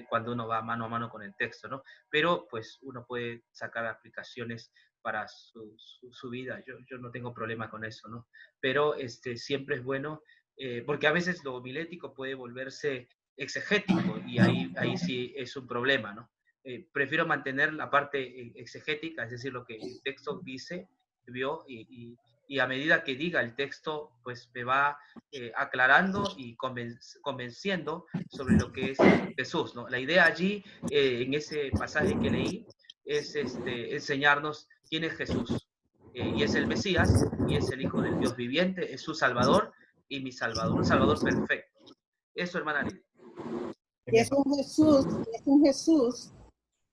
cuando uno va mano a mano con el texto, ¿no? Pero pues uno puede sacar aplicaciones para su vida. Yo no tengo problema con eso, ¿no? Pero siempre es bueno, porque a veces lo homilético puede volverse exegético y ahí sí es un problema, ¿no? Prefiero mantener la parte exegética, es decir, lo que el texto dice, vio, y a medida que diga el texto, pues me va aclarando y convenciendo sobre lo que es Jesús, ¿no? La idea allí, en ese pasaje que leí, es enseñarnos quién es Jesús. Y es el Mesías, y es el Hijo del Dios viviente, es su Salvador y mi Salvador, un Salvador perfecto. Eso, hermana Lidia.
Y es un Jesús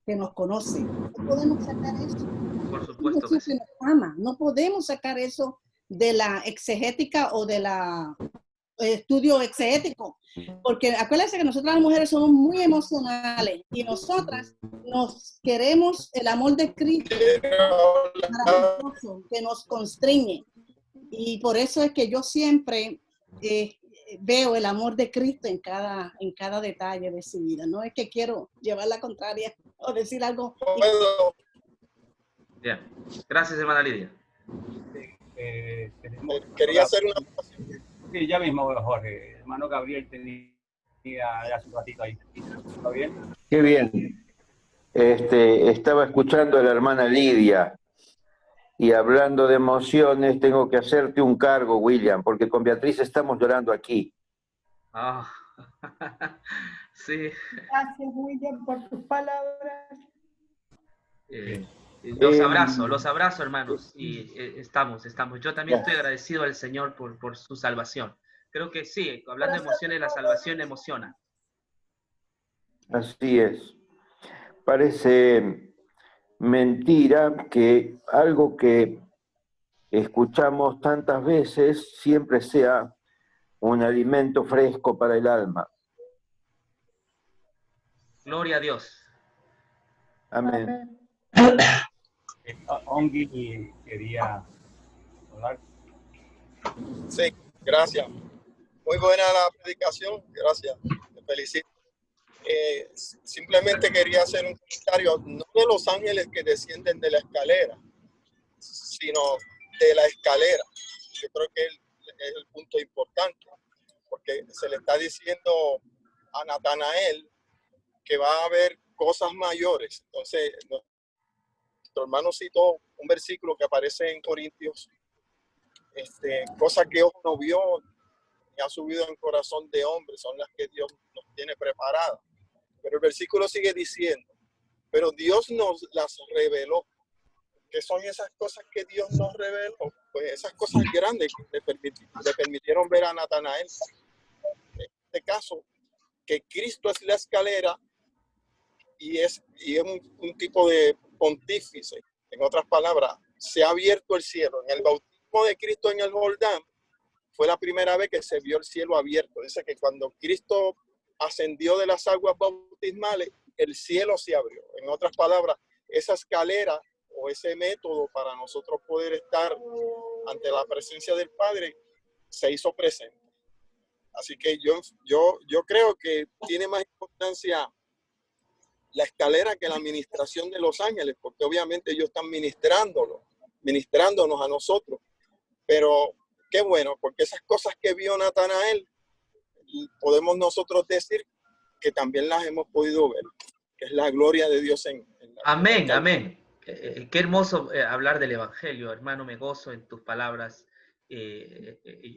que nos conoce. No podemos sacar eso.
Por supuesto que sí.
Nos ama. No podemos sacar eso de la exegética o de la estudio exegético, porque acuérdense que nosotras las mujeres somos muy emocionales y nosotras nos queremos el amor de Cristo maravilloso que nos constriñe, y por eso es que yo siempre veo el amor de Cristo en cada detalle de su vida. No es que quiero llevar la contraria o decir algo.
Bien, gracias hermana Lidia.
Quería hacer una...
Sí, ya mismo, Jorge. Hermano Gabriel tenía ya su ratito ahí. ¿Está bien?
Qué bien. Estaba escuchando a la hermana Lidia y hablando de emociones, tengo que hacerte un cargo, William, porque con Beatriz estamos llorando aquí.
Ah, sí.
Gracias, William, por tus palabras.
Los abrazo, hermanos, y estamos. Yo también estoy agradecido al Señor por su salvación. Creo que sí, hablando de emociones, la salvación emociona.
Así es. Parece mentira que algo que escuchamos tantas veces siempre sea un alimento fresco para el alma.
Gloria a Dios.
Amén.
Ongi quería hablar.
Sí, gracias. Muy buena la predicación, gracias. Te felicito. Simplemente quería hacer un comentario, no de los ángeles que descienden de la escalera, sino de la escalera. Yo creo que es el punto importante, porque se le está diciendo a Natanael que va a haber cosas mayores. Entonces, nuestro hermano citó un versículo que aparece en Corintios, cosas que ojo no vio ni ha subido en corazón de hombre, son las que Dios nos tiene preparadas. Pero el versículo sigue diciendo, pero Dios nos las reveló. ¿Qué son esas cosas que Dios nos reveló? Pues esas cosas grandes que le permitieron ver a Natanael. En este caso, que Cristo es la escalera y es un tipo de pontífice. En otras palabras, se ha abierto el cielo. En el bautismo de Cristo en el Jordán, fue la primera vez que se vio el cielo abierto. Dice que cuando Cristo ascendió de las aguas bautismales, el cielo se abrió. En otras palabras, esa escalera o ese método para nosotros poder estar ante la presencia del Padre se hizo presente. Así que yo creo que tiene más importancia la escalera que la administración de los ángeles, porque obviamente ellos están ministrándonos a nosotros. Pero qué bueno, porque esas cosas que vio Natanael, podemos nosotros decir que también las hemos podido ver, que es la gloria de Dios en la
Amén, amén. Qué hermoso hablar del Evangelio, hermano, me gozo en tus palabras.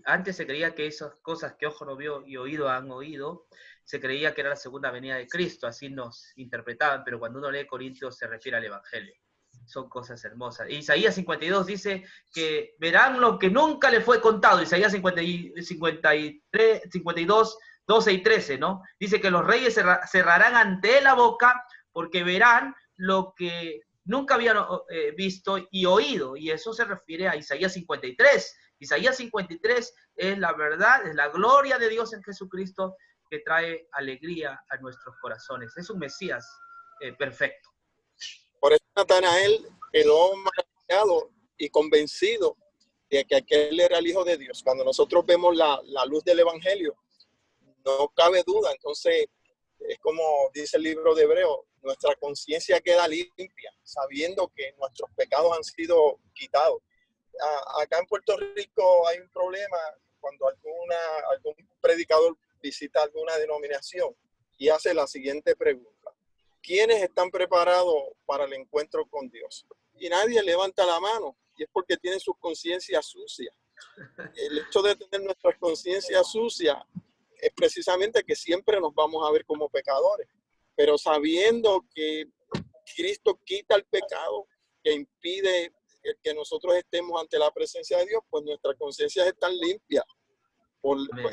Antes se creía que esas cosas que ojo no vio y oído han oído, se creía que era la segunda venida de Cristo, así nos interpretaban, pero cuando uno lee Corintios se refiere al Evangelio. Son cosas hermosas. Isaías 52 dice que verán lo que nunca le fue contado. Isaías 52, 12 y 13, ¿no? Dice que los reyes cerrarán ante él la boca porque verán lo que nunca habían visto y oído. Y eso se refiere a Isaías 53. Isaías 53 es la verdad, es la gloria de Dios en Jesucristo que trae alegría a nuestros corazones. Es un Mesías perfecto.
Por eso Natanael quedó maravillado y convencido de que aquel era el Hijo de Dios. Cuando nosotros vemos la luz del Evangelio, no cabe duda. Entonces, es como dice el libro de Hebreos, nuestra conciencia queda limpia, sabiendo que nuestros pecados han sido quitados. Acá en Puerto Rico hay un problema cuando algún predicador visita alguna denominación y hace la siguiente pregunta. ¿Quiénes están preparados para el encuentro con Dios? Y nadie levanta la mano, y es porque tienen sus conciencias sucias. El hecho de tener nuestras conciencias sucias es precisamente que siempre nos vamos a ver como pecadores, pero sabiendo que Cristo quita el pecado que impide que nosotros estemos ante la presencia de Dios, pues nuestras conciencias están limpias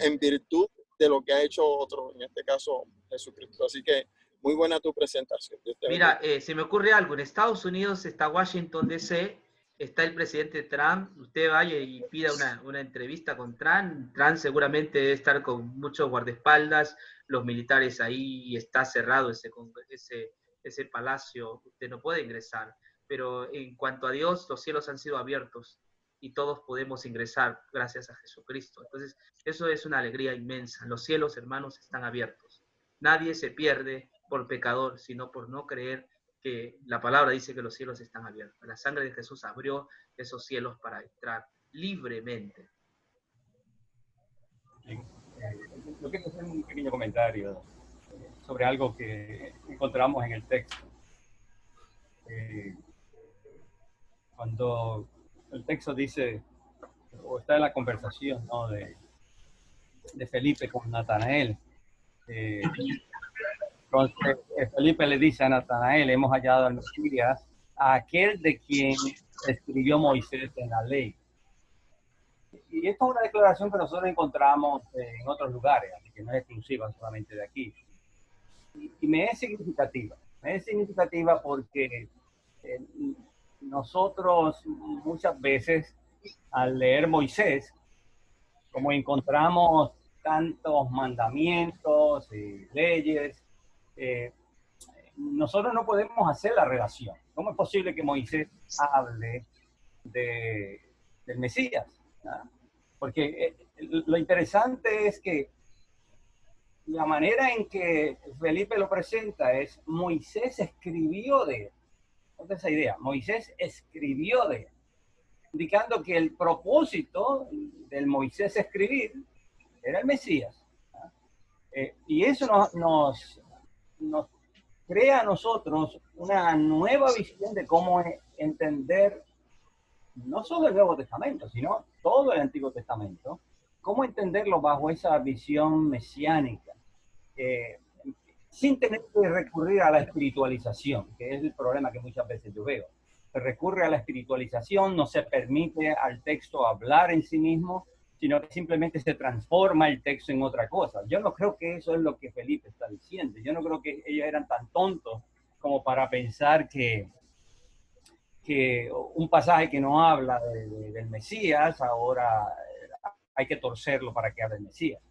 en virtud de lo que ha hecho otro, en este caso Jesucristo. Así que muy buena tu presentación.
Mira, se me ocurre algo. En Estados Unidos está Washington, D.C., está el presidente Trump, usted vaya y pida una entrevista con Trump. Trump seguramente debe estar con muchos guardaespaldas, los militares ahí, está cerrado ese palacio, usted no puede ingresar. Pero en cuanto a Dios, los cielos han sido abiertos y todos podemos ingresar gracias a Jesucristo. Entonces, eso es una alegría inmensa. Los cielos, hermanos, están abiertos. Nadie se pierde por pecador, sino por no creer que la palabra dice que los cielos están abiertos. La sangre de Jesús abrió esos cielos para entrar libremente.
Yo quiero hacer un pequeño comentario sobre algo que encontramos en el texto. Cuando el texto dice, o está en la conversación, ¿no?, de Felipe con Natanael. Entonces, Felipe le dice a Natanael, hemos hallado al Mesías, a aquel de quien escribió Moisés en la ley. Y esto es una declaración que nosotros encontramos en otros lugares, así que no es exclusiva solamente de aquí. Y me es significativa. Me es significativa porque nosotros muchas veces al leer Moisés, como encontramos tantos mandamientos y leyes, nosotros no podemos hacer la relación. ¿Cómo es posible que Moisés hable del Mesías? ¿No? Porque lo interesante es que la manera en que Felipe lo presenta es Moisés escribió de él. Entonces esa idea, Moisés escribió de él, indicando que el propósito del Moisés escribir era el Mesías. Y eso nos crea a nosotros una nueva visión de cómo entender no solo el Nuevo Testamento, sino todo el Antiguo Testamento, cómo entenderlo bajo esa visión mesiánica, sin tener que recurrir a la espiritualización, que es el problema que muchas veces yo veo. Se recurre a la espiritualización, no se permite al texto hablar en sí mismo, sino que simplemente se transforma el texto en otra cosa. Yo no creo que eso es lo que Felipe está diciendo. Yo no creo que ellos eran tan tontos como para pensar que un pasaje que no habla del Mesías, ahora hay que torcerlo para que hable el Mesías.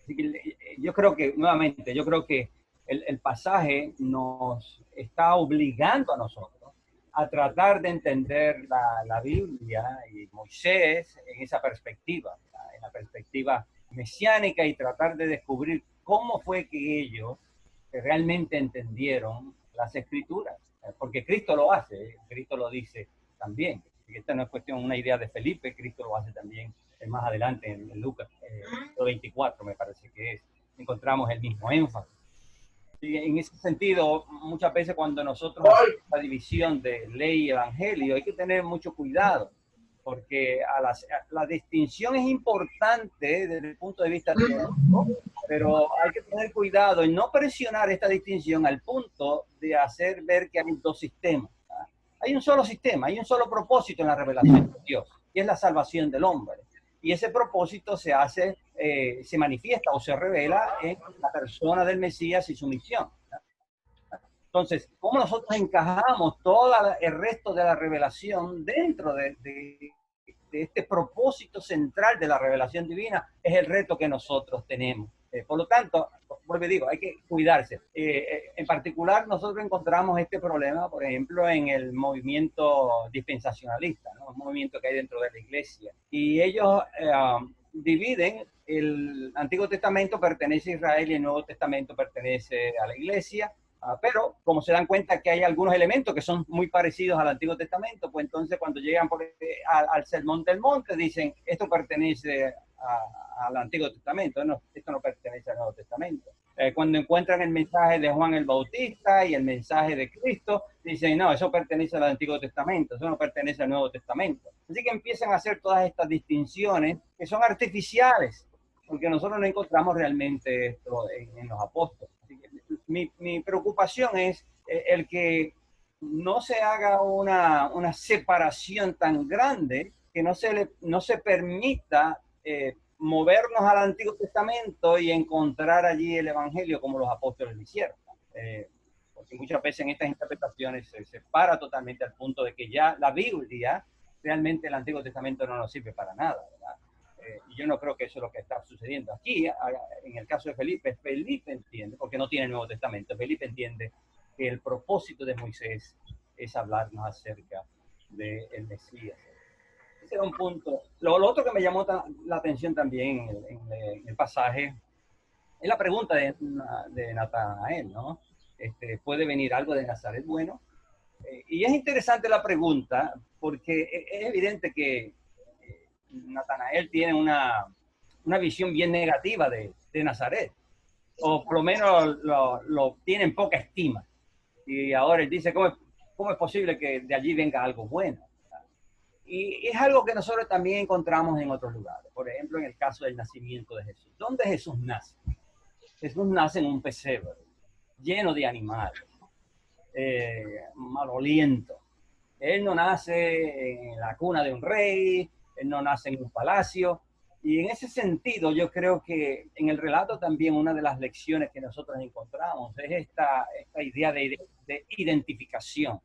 Así que yo creo que, nuevamente, el pasaje nos está obligando a nosotros a tratar de entender la Biblia y Moisés en esa perspectiva, en la perspectiva mesiánica, y tratar de descubrir cómo fue que ellos realmente entendieron las Escrituras. Porque Cristo lo hace, Cristo lo dice también. Esta no es cuestión, una idea de Felipe, Cristo lo hace también más adelante en Lucas 24, me parece que es. Encontramos el mismo énfasis. Y en ese sentido, muchas veces cuando nosotros hacemos la división de ley y evangelio, hay que tener mucho cuidado, porque la distinción es importante desde el punto de vista teológico, pero hay que tener cuidado en no presionar esta distinción al punto de hacer ver que hay dos sistemas. Hay un solo sistema, hay un solo propósito en la revelación de Dios, y es la salvación del hombre. Y ese propósito se manifiesta o se revela en la persona del Mesías y su misión. Entonces, ¿cómo nosotros encajamos todo el resto de la revelación dentro de este propósito central de la revelación divina? Es el reto que nosotros tenemos. Por lo tanto, vuelvo y digo, hay que cuidarse. En particular, nosotros encontramos este problema, por ejemplo, en el movimiento dispensacionalista, ¿no? Un movimiento que hay dentro de la iglesia. Y ellos dividen, el Antiguo Testamento pertenece a Israel y el Nuevo Testamento pertenece a la iglesia. Pero como se dan cuenta que hay algunos elementos que son muy parecidos al Antiguo Testamento, pues entonces cuando llegan al Sermón del Monte dicen, esto pertenece al Antiguo Testamento, no, esto no pertenece al Nuevo Testamento. Cuando encuentran el mensaje de Juan el Bautista y el mensaje de Cristo, dicen, no, eso pertenece al Antiguo Testamento, eso no pertenece al Nuevo Testamento. Así que empiezan a hacer todas estas distinciones que son artificiales, porque nosotros no encontramos realmente esto en los apóstoles. Así que mi preocupación es el que no se haga una separación tan grande que no se permita movernos al Antiguo Testamento y encontrar allí el Evangelio como los apóstoles lo hicieron. Porque muchas veces en estas interpretaciones se separa totalmente al punto de que ya la Biblia realmente el Antiguo Testamento no nos sirve para nada, ¿verdad? Y yo no creo que eso es lo que está sucediendo aquí. En el caso de Felipe, Felipe entiende, porque no tiene el Nuevo Testamento, Felipe entiende que el propósito de Moisés es hablarnos acerca del Mesías. Ese era un punto. Lo otro que me llamó la atención también en el pasaje es la pregunta de Natanael, ¿no? ¿Puede venir algo de Nazaret bueno? Y es interesante la pregunta porque es evidente que Natanael tiene una visión bien negativa de Nazaret, o por lo menos lo tiene en poca estima. Y ahora él dice, ¿cómo es posible que de allí venga algo bueno? Y es algo que nosotros también encontramos en otros lugares. Por ejemplo, en el caso del nacimiento de Jesús. ¿Dónde Jesús nace? Jesús nace en un pesebre, lleno de animales, maloliento. Él no nace en la cuna de un rey, él no nace en un palacio. Y en ese sentido, yo creo que en el relato también una de las lecciones que nosotros encontramos es esta idea de identificación.